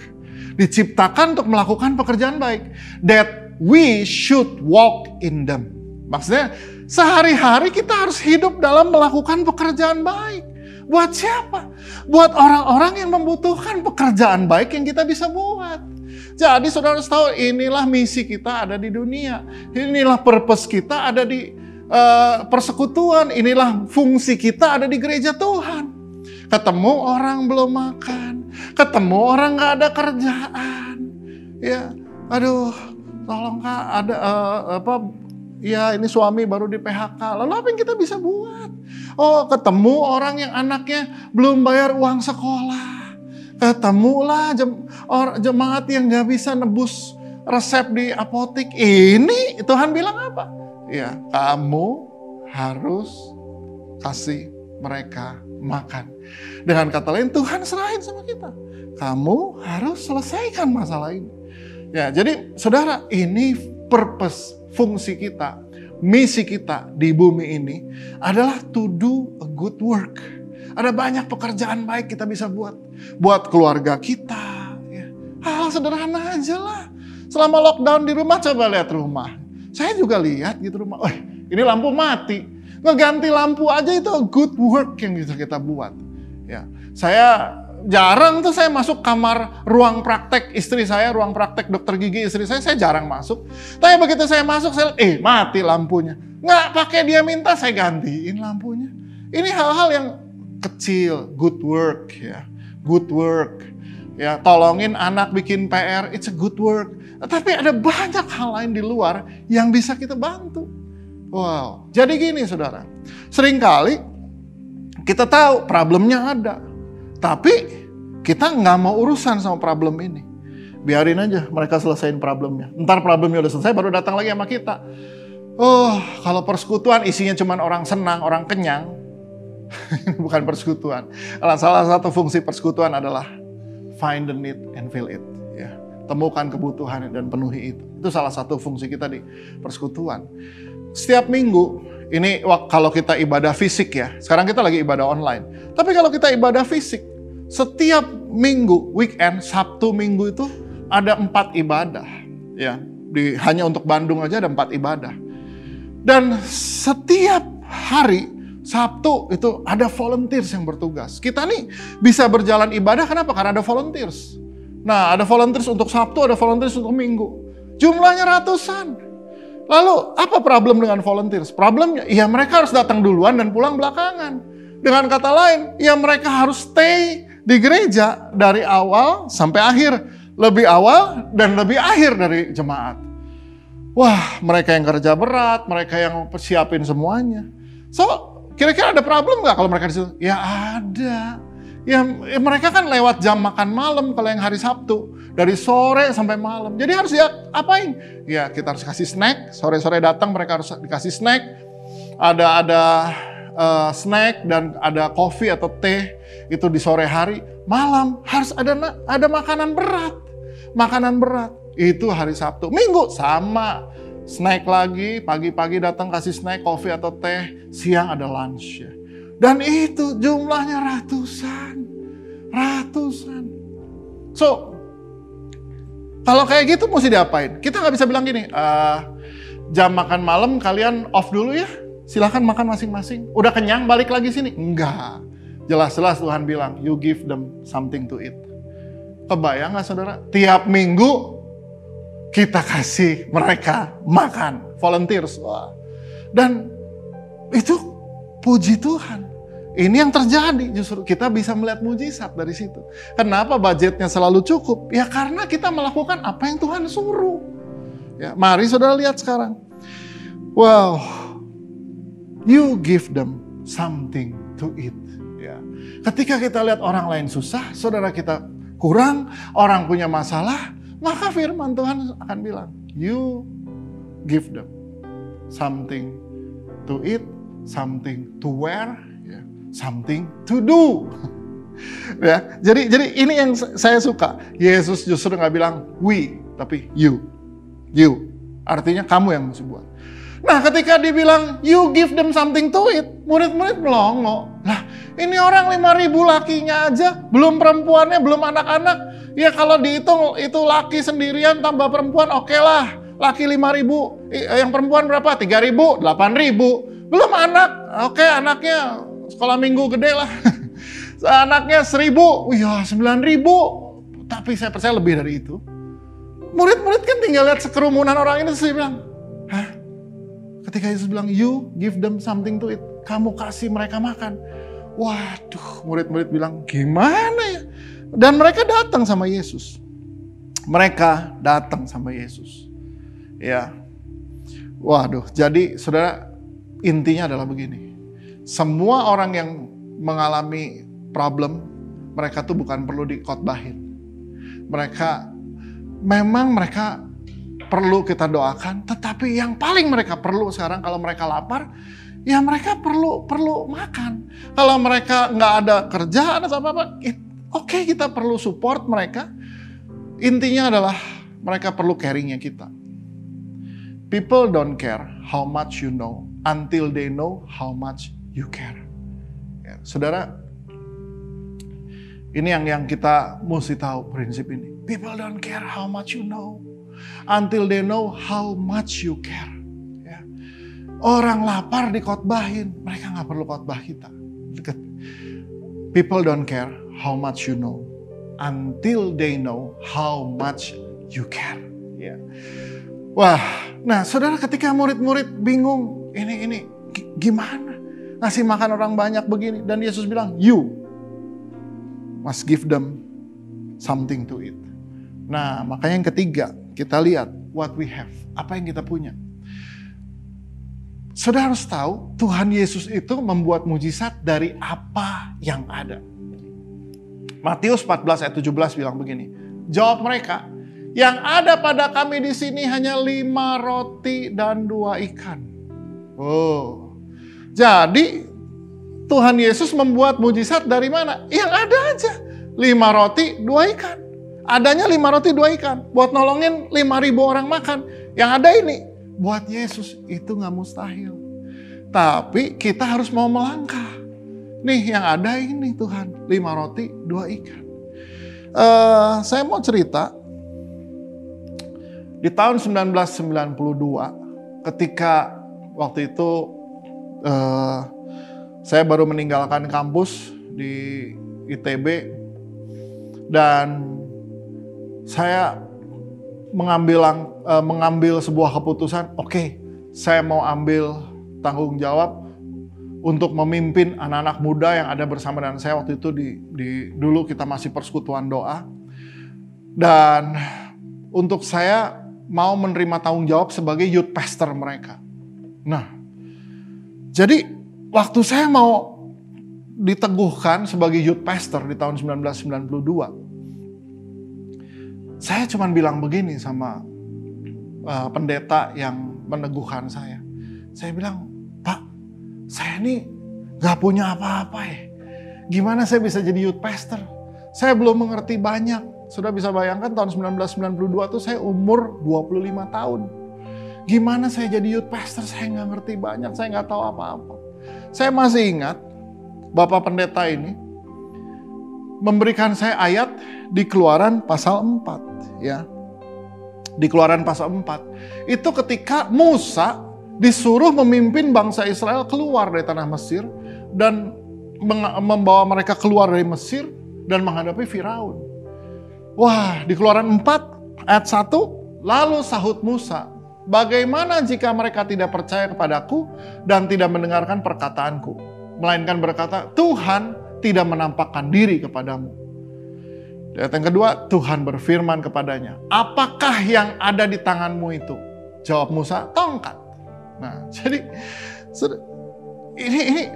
Diciptakan untuk melakukan pekerjaan baik. That we should walk in them. Maksudnya sehari-hari kita harus hidup dalam melakukan pekerjaan baik. Buat siapa? Buat orang-orang yang membutuhkan pekerjaan baik yang kita bisa buat. Jadi saudara harus tahu, inilah misi kita ada di dunia. Inilah purpose kita ada di persekutuan. Inilah fungsi kita ada di gereja Tuhan. Ketemu orang belum makan. Ketemu orang gak ada kerjaan. Ya, aduh, tolong Kak, ada ya ini suami baru di PHK. Lalu apa yang kita bisa buat? Oh, ketemu orang yang anaknya belum bayar uang sekolah. Ketemulah jemaat yang gak bisa nebus resep di apotik. Ini Tuhan bilang apa? Ya, kamu harus kasih mereka makan. Dengan kata lain, Tuhan serahin sama kita. Kamu harus selesaikan masalah ini. Ya, jadi saudara, ini purpose, fungsi kita, misi kita di bumi ini adalah to do a good work. Ada banyak pekerjaan baik kita bisa buat. Buat keluarga kita. Ya. Hal sederhana aja lah. Selama lockdown di rumah, coba lihat rumah. Saya juga lihat gitu rumah. Ini lampu mati. Ngeganti lampu aja itu good work yang bisa kita buat. Ya, saya jarang tuh saya masuk kamar ruang praktek istri saya, ruang praktek dokter gigi istri saya jarang masuk. Tapi begitu saya masuk, saya mati lampunya. Nggak pakai dia minta, saya gantiin lampunya. Ini hal-hal yang kecil, good work ya, good work. Ya, tolongin anak bikin PR, it's a good work. Tapi ada banyak hal lain di luar yang bisa kita bantu. Wow, jadi gini saudara, seringkali kita tahu problemnya ada, tapi kita nggak mau urusan sama problem ini. Biarin aja mereka selesaiin problemnya. Ntar problemnya udah selesai baru datang lagi sama kita. Oh, kalau persekutuan isinya cuma orang senang, orang kenyang, bukan persekutuan. Salah satu fungsi persekutuan adalah find the need and fill it. Ya, temukan kebutuhan dan penuhi itu. Itu salah satu fungsi kita di persekutuan. Setiap minggu, ini kalau kita ibadah fisik ya, sekarang kita lagi ibadah online. Tapi kalau kita ibadah fisik, setiap minggu, weekend, Sabtu Minggu itu ada 4 ibadah. Ya, hanya untuk Bandung aja ada 4 ibadah. Dan setiap hari Sabtu itu ada volunteers yang bertugas. Kita nih bisa berjalan ibadah kenapa? Karena ada volunteers. Nah, ada volunteers untuk Sabtu, ada volunteers untuk Minggu. Jumlahnya ratusan. Lalu apa problem dengan volunteers? Problemnya, ya mereka harus datang duluan dan pulang belakangan. Dengan kata lain, ya mereka harus stay di gereja dari awal sampai akhir. Lebih awal dan lebih akhir dari jemaat. Wah, mereka yang kerja berat, mereka yang persiapin semuanya. So, kira-kira ada problem nggak kalau mereka di situ? Ya ada. Ya mereka kan lewat jam makan malam kalau yang hari Sabtu. Dari sore sampai malam. Jadi harus apain? Ya kita harus kasih snack. Sore-sore datang mereka harus dikasih snack. Ada snack dan ada kopi atau teh. Itu di sore hari. Malam harus ada makanan berat. Makanan berat. Itu hari Sabtu. Minggu sama. Snack lagi, pagi-pagi datang kasih snack, kopi atau teh, siang ada lunch ya. Dan itu jumlahnya ratusan. So, kalau kayak gitu mesti diapain? Kita nggak bisa bilang gini, jam makan malam kalian off dulu ya, silahkan makan masing-masing. Udah kenyang balik lagi sini? Enggak. Jelas-jelas Tuhan bilang, you give them something to eat. Kebayang nggak saudara? Tiap minggu kita kasih mereka makan, volunteers. Wah. Dan itu puji Tuhan. Ini yang terjadi, justru kita bisa melihat mujizat dari situ. Kenapa budgetnya selalu cukup? Ya karena kita melakukan apa yang Tuhan suruh. Ya, mari saudara lihat sekarang. Wow, you give them something to eat. Ya. Ketika kita lihat orang lain susah, saudara kita kurang, orang punya masalah, maka firman Tuhan akan bilang, you give them something to eat, something to wear, something to do. Ya, jadi ini yang saya suka. Yesus justru nggak bilang we, tapi you. Artinya kamu yang mesti buat. Nah, ketika dibilang you give them something to eat, murid-murid melongo. Lah, ini orang 5.000 lakinya aja, belum perempuannya, belum anak-anak. Ya kalau dihitung itu laki sendirian tambah perempuan oke lah. Laki 5.000, yang perempuan berapa? 3.000, 8.000. Belum anak, oke anaknya sekolah minggu gede lah. Anaknya 1.000, ya 9.000. Tapi saya percaya lebih dari itu. Murid-murid kan tinggal lihat sekerumunan orang ini, saya bilang, hah? Ketika Yesus bilang, you give them something to eat. Kamu kasih mereka makan. Waduh, murid-murid bilang, gimana ya? Dan mereka datang sama Yesus. Ya. Waduh, jadi saudara, intinya adalah begini. Semua orang yang mengalami problem, mereka tuh bukan perlu dikhotbahin. Mereka perlu kita doakan, tetapi yang paling mereka perlu sekarang kalau mereka lapar, ya mereka perlu makan. Kalau mereka nggak ada kerjaan atau apa-apa, oke, kita perlu support mereka. Intinya adalah mereka perlu caringnya kita. People don't care how much you know until they know how much you care. Ya, saudara, ini yang kita mesti tahu prinsip ini. People don't care how much you know until they know how much you care. Ya. Orang lapar dikhotbahin, mereka nggak perlu khotbah kita. People don't care how much you know until they know how much you care. Ya. Wah, nah saudara, ketika murid-murid bingung, ini gimana ngasih makan orang banyak begini, dan Yesus bilang, you must give them something to eat. Nah, makanya yang ketiga, kita lihat what we have, apa yang kita punya. Saudara harus tahu, Tuhan Yesus itu membuat mujizat dari apa yang ada. Matius 14 ayat 17 bilang begini, jawab mereka, yang ada pada kami di sini hanya 5 roti dan 2 ikan. Oh, jadi Tuhan Yesus membuat mujizat dari mana? Yang ada aja, 5 roti 2 ikan. Adanya 5 roti 2 ikan, buat nolongin 5.000 orang makan. Yang ada ini, buat Yesus itu gak mustahil. Tapi kita harus mau melangkah. Nih yang ada ini Tuhan, 5 roti 2 ikan. Saya mau cerita, di tahun 1992, ketika waktu itu Saya baru meninggalkan kampus di ITB dan saya mengambil sebuah keputusan, oke, saya mau ambil tanggung jawab untuk memimpin anak-anak muda yang ada bersama dengan saya waktu itu dulu kita masih persekutuan doa. Dan untuk saya mau menerima tanggung jawab sebagai youth pastor mereka. Nah, jadi waktu saya mau diteguhkan sebagai youth pastor di tahun 1992, saya cuma bilang begini sama pendeta yang meneguhkan saya. Saya bilang, Pak, saya ini gak punya apa-apa ya. Gimana saya bisa jadi youth pastor? Saya belum mengerti banyak. Sudah bisa bayangkan tahun 1992 tuh saya umur 25 tahun. Gimana saya jadi youth pastor? Saya gak ngerti banyak, saya gak tahu apa-apa. Saya masih ingat, Bapak Pendeta ini memberikan saya ayat di Keluaran pasal 4. Ya, di Keluaran pasal 4. Itu ketika Musa disuruh memimpin bangsa Israel keluar dari tanah Mesir dan membawa mereka keluar dari Mesir dan menghadapi Firaun. Wah, di Keluaran 4 ayat 1, lalu sahut Musa, bagaimana jika mereka tidak percaya kepadaku dan tidak mendengarkan perkataanku, melainkan berkata, Tuhan tidak menampakkan diri kepadamu. Ayat yang kedua, Tuhan berfirman kepadanya, apakah yang ada di tanganmu itu? Jawab Musa, tongkat. Nah, jadi ini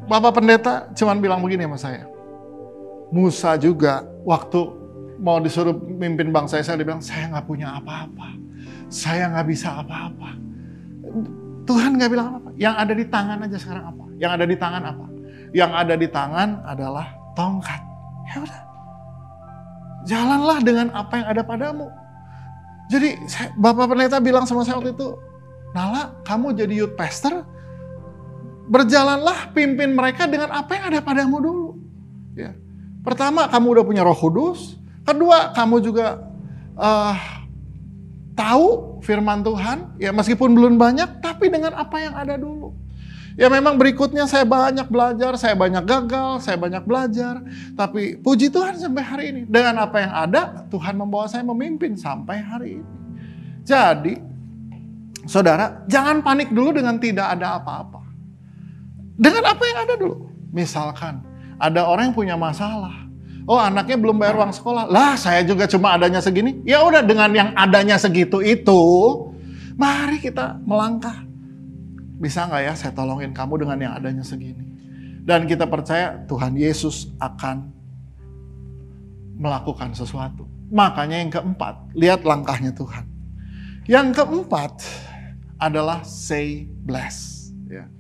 Bapak Pendeta cuman bilang begini sama saya. Musa juga waktu mau disuruh mimpin bangsa Israel, dia bilang, saya gak punya apa-apa. Saya gak bisa apa-apa. Tuhan gak bilang apa-apa. Yang ada di tangan aja sekarang apa? Yang ada di tangan apa? Yang ada di tangan adalah tongkat. Ya udah. Jalanlah dengan apa yang ada padamu. Jadi Bapak Pendeta bilang sama saya waktu itu, Nala, kamu jadi youth pastor, berjalanlah pimpin mereka dengan apa yang ada padamu dulu. Ya. Pertama, kamu udah punya Roh Kudus. Kedua, kamu juga tahu firman Tuhan. Ya meskipun belum banyak, tapi dengan apa yang ada dulu. Ya memang berikutnya saya banyak belajar, saya banyak gagal, saya banyak belajar. Tapi puji Tuhan sampai hari ini. Dengan apa yang ada, Tuhan membawa saya memimpin sampai hari ini. Jadi, saudara, jangan panik dulu dengan tidak ada apa-apa. Dengan apa yang ada dulu. Misalkan, ada orang yang punya masalah. Oh, anaknya belum bayar uang sekolah. Lah, saya juga cuma adanya segini. Ya udah, dengan yang adanya segitu itu, mari kita melangkah. Bisa nggak ya saya tolongin kamu dengan yang adanya segini. Dan kita percaya Tuhan Yesus akan melakukan sesuatu. Makanya yang keempat, lihat langkahnya Tuhan. Yang keempat adalah say bless. Ya.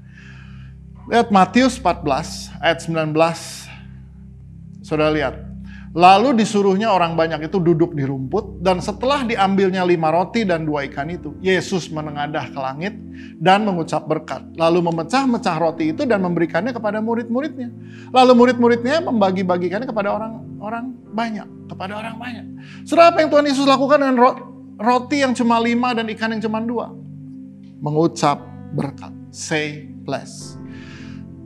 Lihat Matius 14 ayat 19. Saudara lihat. Lalu disuruhnya orang banyak itu duduk di rumput, dan setelah diambilnya 5 roti dan 2 ikan itu, Yesus menengadah ke langit dan mengucap berkat. Lalu memecah-mecah roti itu dan memberikannya kepada murid-muridnya. Lalu murid-muridnya membagi-bagikannya kepada orang banyak. Kepada orang banyak. Saudara, apa yang Tuhan Yesus lakukan dengan roti yang cuma 5 dan ikan yang cuma 2? Mengucap berkat. Say bless.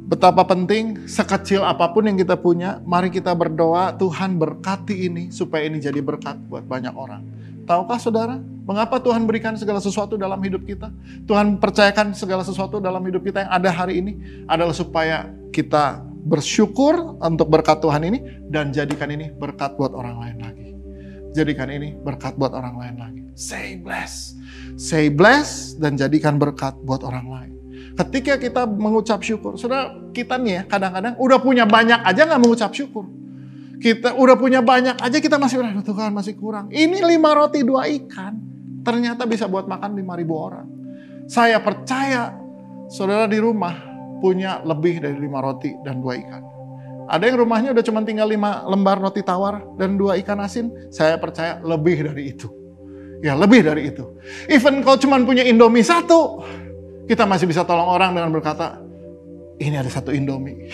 Betapa penting, sekecil apapun yang kita punya, mari kita berdoa, Tuhan berkati ini, supaya ini jadi berkat buat banyak orang. Tahukah saudara, mengapa Tuhan berikan segala sesuatu dalam hidup kita? Tuhan percayakan segala sesuatu dalam hidup kita yang ada hari ini, adalah supaya kita bersyukur untuk berkat Tuhan ini, dan jadikan ini berkat buat orang lain lagi. Jadikan ini berkat buat orang lain lagi. Say bless. Say bless, dan jadikan berkat buat orang lain. Ketika kita mengucap syukur, saudara, kita nih ya kadang-kadang udah punya banyak aja gak mengucap syukur. Kita udah punya banyak aja kita masih, aduh Tuhan masih kurang. Ini 5 roti 2 ikan, ternyata bisa buat makan 5.000 orang. Saya percaya saudara di rumah punya lebih dari 5 roti dan 2 ikan. Ada yang rumahnya udah cuma tinggal 5 lembar roti tawar dan 2 ikan asin, saya percaya lebih dari itu. Ya lebih dari itu. Even kalau cuma punya Indomie 1, kita masih bisa tolong orang dengan berkata, ini ada 1 Indomie.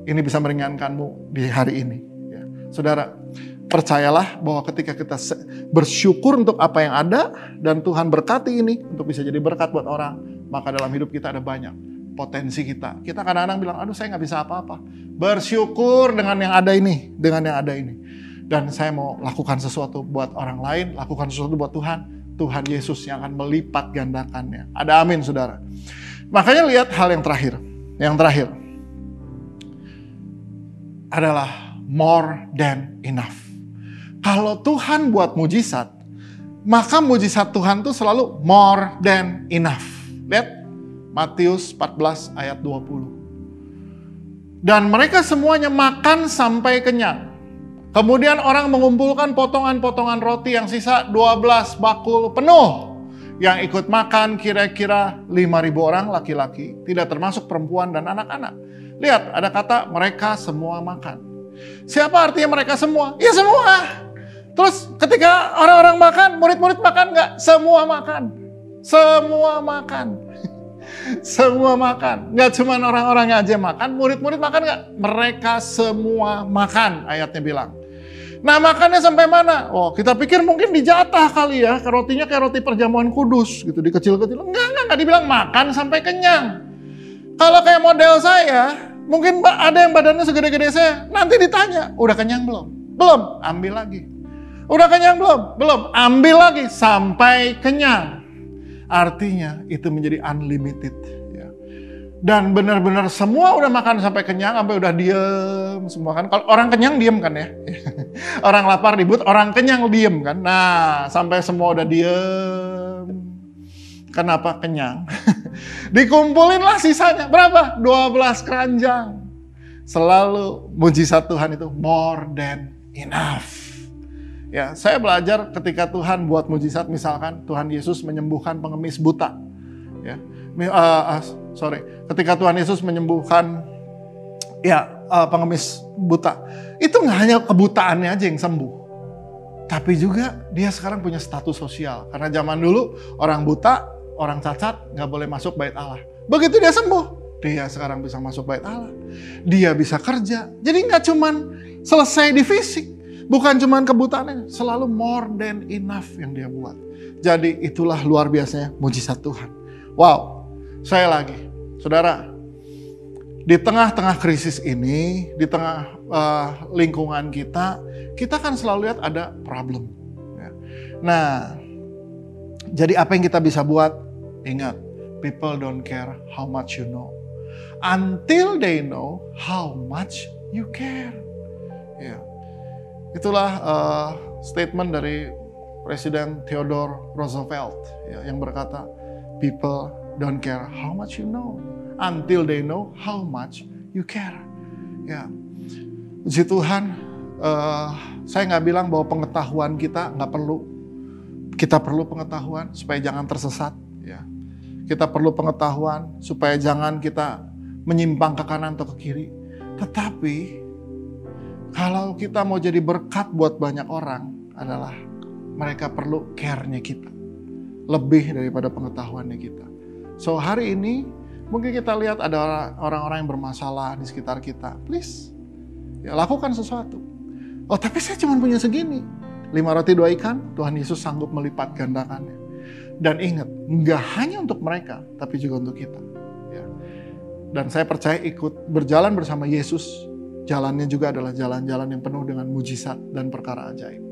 Ini bisa meringankanmu di hari ini. Ya. Saudara, percayalah bahwa ketika kita bersyukur untuk apa yang ada, dan Tuhan berkati ini untuk bisa jadi berkat buat orang, maka dalam hidup kita ada banyak. potensi kita. Kita kadang-kadang bilang, aduh saya nggak bisa apa-apa. Bersyukur dengan yang ada ini, Dan saya mau lakukan sesuatu buat orang lain, lakukan sesuatu buat Tuhan. Tuhan Yesus yang akan melipat gandakannya. Ada amin, saudara. Makanya lihat hal yang terakhir. Yang terakhir adalah more than enough. Kalau Tuhan buat mujizat, maka mujizat Tuhan itu selalu more than enough. Lihat Matius 14 ayat 20. Dan mereka semuanya makan sampai kenyang. Kemudian orang mengumpulkan potongan-potongan roti yang sisa 12 bakul penuh. Yang ikut makan kira-kira 5.000 orang laki-laki, tidak termasuk perempuan dan anak-anak. Lihat, ada kata mereka semua makan. Siapa artinya mereka semua? Ya semua. Terus ketika orang-orang makan, murid-murid makan nggak? Semua makan. Semua makan. Semua makan. Nggak cuma orang-orangnya aja makan, murid-murid makan nggak? Mereka semua makan, ayatnya bilang. Nah makannya sampai mana? Oh kita pikir mungkin dijatah kali ya, rotinya kayak roti perjamuan kudus gitu, dikecil-kecil. Enggak dibilang makan sampai kenyang. Kalau kayak model saya, mungkin ada yang badannya segede-gede saya, nanti ditanya, udah kenyang belum? Belum, ambil lagi. Udah kenyang belum? Belum, ambil lagi sampai kenyang. Artinya itu menjadi unlimited. Ya. Dan benar-benar semua udah makan sampai kenyang, sampai udah diem semua kan. Kalau orang kenyang diem kan ya. Orang lapar ribut, orang kenyang diem kan. Nah sampai semua udah diem. Kenapa kenyang? Dikumpulinlah sisanya. Berapa? 12 keranjang. Selalu mujizat Tuhan itu more than enough. Ya, saya belajar ketika Tuhan buat mujizat, misalkan Tuhan Yesus menyembuhkan pengemis buta. Ya, ketika Tuhan Yesus menyembuhkan pengemis buta, itu nggak hanya kebutaannya aja yang sembuh, tapi juga dia sekarang punya status sosial. Karena zaman dulu orang buta, orang cacat nggak boleh masuk bait Allah. Begitu dia sembuh, dia sekarang bisa masuk bait Allah. Dia bisa kerja. Jadi nggak cuman selesai di fisik. Bukan cuma kebutaannya, selalu more than enough yang dia buat. Jadi itulah luar biasanya mujizat Tuhan. Wow, saya lagi. Saudara, di tengah-tengah krisis ini, di tengah lingkungan kita kan selalu lihat ada problem. Ya. Nah, jadi apa yang kita bisa buat? Ingat, people don't care how much you know. Until they know how much you care. Ya. Itulah statement dari Presiden Theodore Roosevelt ya, yang berkata, people don't care how much you know until they know how much you care. Ya, puji Tuhan, saya nggak bilang bahwa pengetahuan kita nggak perlu. Kita perlu pengetahuan supaya jangan tersesat. Ya, kita perlu pengetahuan supaya jangan kita menyimpang ke kanan atau ke kiri. Tetapi kalau kita mau jadi berkat buat banyak orang adalah mereka perlu care-nya kita. Lebih daripada pengetahuannya kita. So hari ini mungkin kita lihat ada orang-orang yang bermasalah di sekitar kita. Please, ya lakukan sesuatu. Oh tapi saya cuma punya segini. 5 roti 2 ikan, Tuhan Yesus sanggup melipat gandakannya. Dan ingat, nggak hanya untuk mereka, tapi juga untuk kita. Ya. Dan saya percaya ikut berjalan bersama Yesus, jalannya juga adalah jalan-jalan yang penuh dengan mujizat dan perkara ajaib.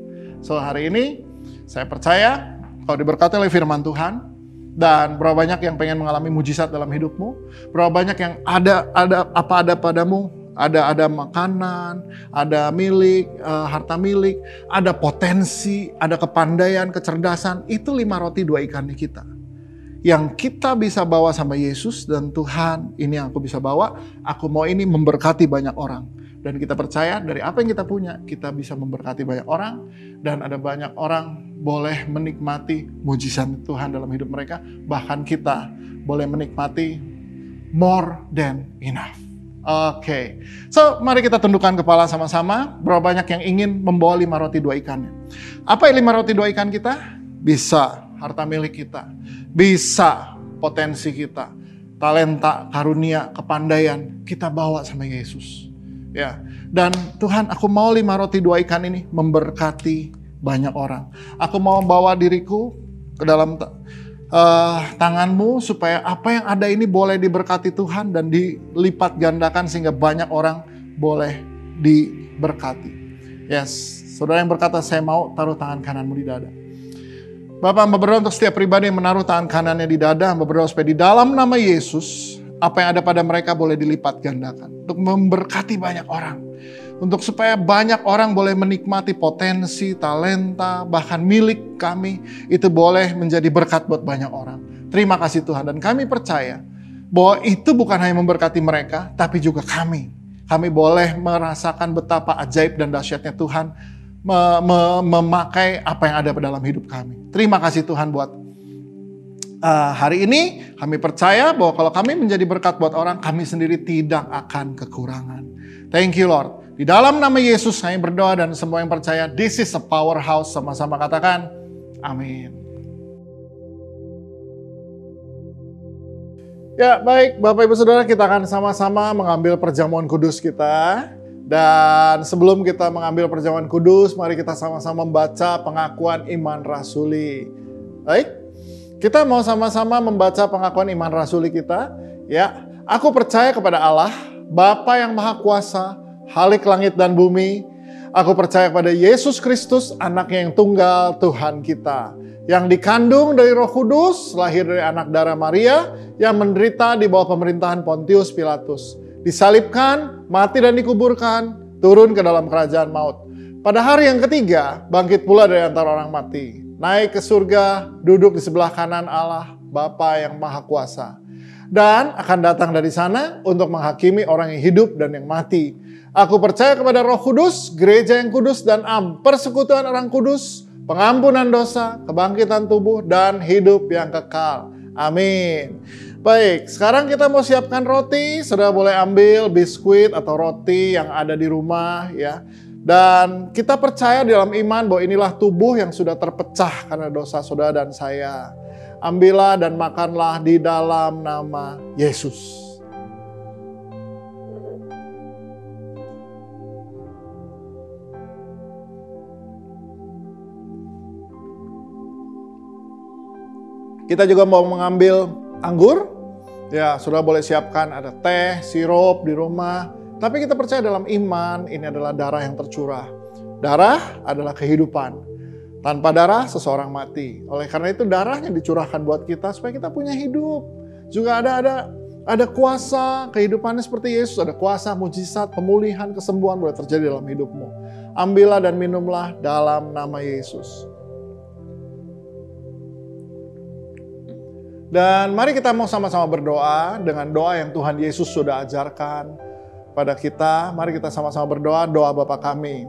So hari ini saya percaya kau diberkati oleh firman Tuhan. Dan berapa banyak yang pengen mengalami mujizat dalam hidupmu. Berapa banyak yang ada padamu. Ada makanan, ada milik, harta milik. Ada potensi, ada kepandaian, kecerdasan. Itu 5 roti 2 ikannya kita. Yang kita bisa bawa sama Yesus. Dan Tuhan, ini yang aku bisa bawa. Aku mau ini memberkati banyak orang. Dan kita percaya dari apa yang kita punya, kita bisa memberkati banyak orang. Dan ada banyak orang boleh menikmati mujizat Tuhan dalam hidup mereka. Bahkan kita boleh menikmati more than enough. Oke. So, mari kita tundukkan kepala sama-sama. Berapa banyak yang ingin membawa 5 roti 2 ikannya? Apa 5 roti 2 ikan kita? Bisa harta milik kita. Bisa potensi kita. Talenta, karunia, kepandaian. Kita bawa sama Yesus. Ya, dan Tuhan, aku mau 5 roti 2 ikan ini memberkati banyak orang. Aku mau bawa diriku ke dalam tanganmu supaya apa yang ada ini boleh diberkati Tuhan dan dilipat gandakan sehingga banyak orang boleh diberkati. Yes, saudara yang berkata saya mau, taruh tangan kananmu di dada. Bapak hamba berdoa untuk setiap pribadi yang menaruh tangan kanannya di dada, hamba berdoa supaya di dalam nama Yesus apa yang ada pada mereka boleh dilipat gandakan untuk memberkati banyak orang. Untuk supaya banyak orang boleh menikmati potensi, talenta, bahkan milik kami. Itu boleh menjadi berkat buat banyak orang. Terima kasih Tuhan. Dan kami percaya bahwa itu bukan hanya memberkati mereka, tapi juga kami. Kami boleh merasakan betapa ajaib dan dahsyatnya Tuhan memakai apa yang ada dalam hidup kami. Terima kasih Tuhan buat hari ini. Kami percaya bahwa kalau kami menjadi berkat buat orang, kami sendiri tidak akan kekurangan. Thank you Lord. Di dalam nama Yesus kami berdoa dan semua yang percaya, this is a powerhouse. Sama-sama katakan, amin. Ya baik, Bapak Ibu Saudara, kita akan sama-sama mengambil perjamuan kudus kita. Dan sebelum kita mengambil perjamuan kudus, mari kita sama-sama membaca pengakuan iman rasuli. Baik, kita mau sama-sama membaca pengakuan iman rasuli kita. Ya, aku percaya kepada Allah, Bapa yang Maha Kuasa, Khalik langit dan bumi. Aku percaya kepada Yesus Kristus, anaknya yang tunggal, Tuhan kita. Yang dikandung dari Roh Kudus, lahir dari anak darah Maria, yang menderita di bawah pemerintahan Pontius Pilatus. Disalibkan, mati dan dikuburkan, turun ke dalam kerajaan maut. Pada hari yang ketiga, bangkit pula dari antara orang mati. Naik ke surga, duduk di sebelah kanan Allah, Bapa yang Maha Kuasa. Dan akan datang dari sana untuk menghakimi orang yang hidup dan yang mati. Aku percaya kepada Roh Kudus, gereja yang kudus dan persekutuan orang kudus, pengampunan dosa, kebangkitan tubuh, dan hidup yang kekal. Amin. Baik, sekarang kita mau siapkan roti. Saudara boleh ambil biskuit atau roti yang ada di rumah ya. Dan kita percaya dalam iman bahwa inilah tubuh yang sudah terpecah karena dosa saudara dan saya. Ambillah dan makanlah di dalam nama Yesus. Kita juga mau mengambil anggur. Ya, saudara boleh siapkan ada teh, sirup di rumah. Tapi kita percaya dalam iman, ini adalah darah yang tercurah. Darah adalah kehidupan. Tanpa darah, seseorang mati. Oleh karena itu darahnya dicurahkan buat kita supaya kita punya hidup. Juga ada kuasa kehidupannya seperti Yesus. Ada kuasa, mujizat, pemulihan, kesembuhan boleh terjadi dalam hidupmu. Ambillah dan minumlah dalam nama Yesus. Dan mari kita mau sama-sama berdoa dengan doa yang Tuhan Yesus sudah ajarkan pada kita. Mari kita sama-sama berdoa, doa Bapa kami.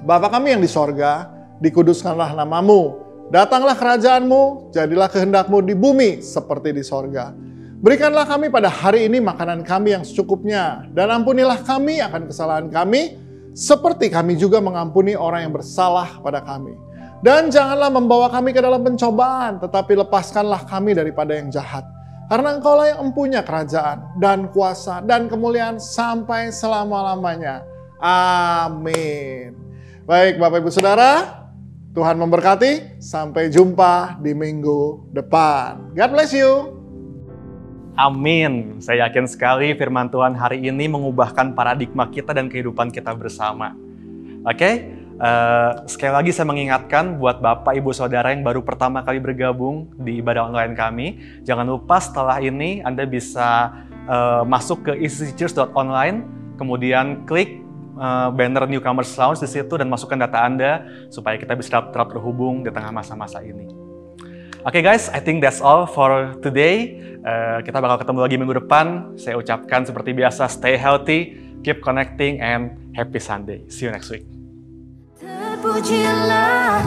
Bapa kami yang di sorga, dikuduskanlah namamu. Datanglah kerajaanmu, jadilah kehendakmu di bumi seperti di sorga. Berikanlah kami pada hari ini makanan kami yang secukupnya. Dan ampunilah kami akan kesalahan kami, seperti kami juga mengampuni orang yang bersalah pada kami. Dan janganlah membawa kami ke dalam pencobaan, tetapi lepaskanlah kami daripada yang jahat. Karena Engkaulah yang empunya kerajaan dan kuasa dan kemuliaan sampai selama-lamanya. Amin. Baik Bapak Ibu Saudara, Tuhan memberkati. Sampai jumpa di minggu depan. God bless you. Amin. Saya yakin sekali firman Tuhan hari ini mengubahkan paradigma kita dan kehidupan kita bersama. Oke? Sekali lagi saya mengingatkan buat Bapak Ibu Saudara yang baru pertama kali bergabung di ibadah online kami, jangan lupa setelah ini Anda bisa masuk ke ecccchurch.online, kemudian klik banner Newcomers Lounge di situ dan masukkan data Anda supaya kita bisa tetap terhubung di tengah masa-masa ini. Oke guys, I think that's all for today. Kita bakal ketemu lagi minggu depan. Saya ucapkan seperti biasa, stay healthy, keep connecting, and happy Sunday. See you next week. Terpujilah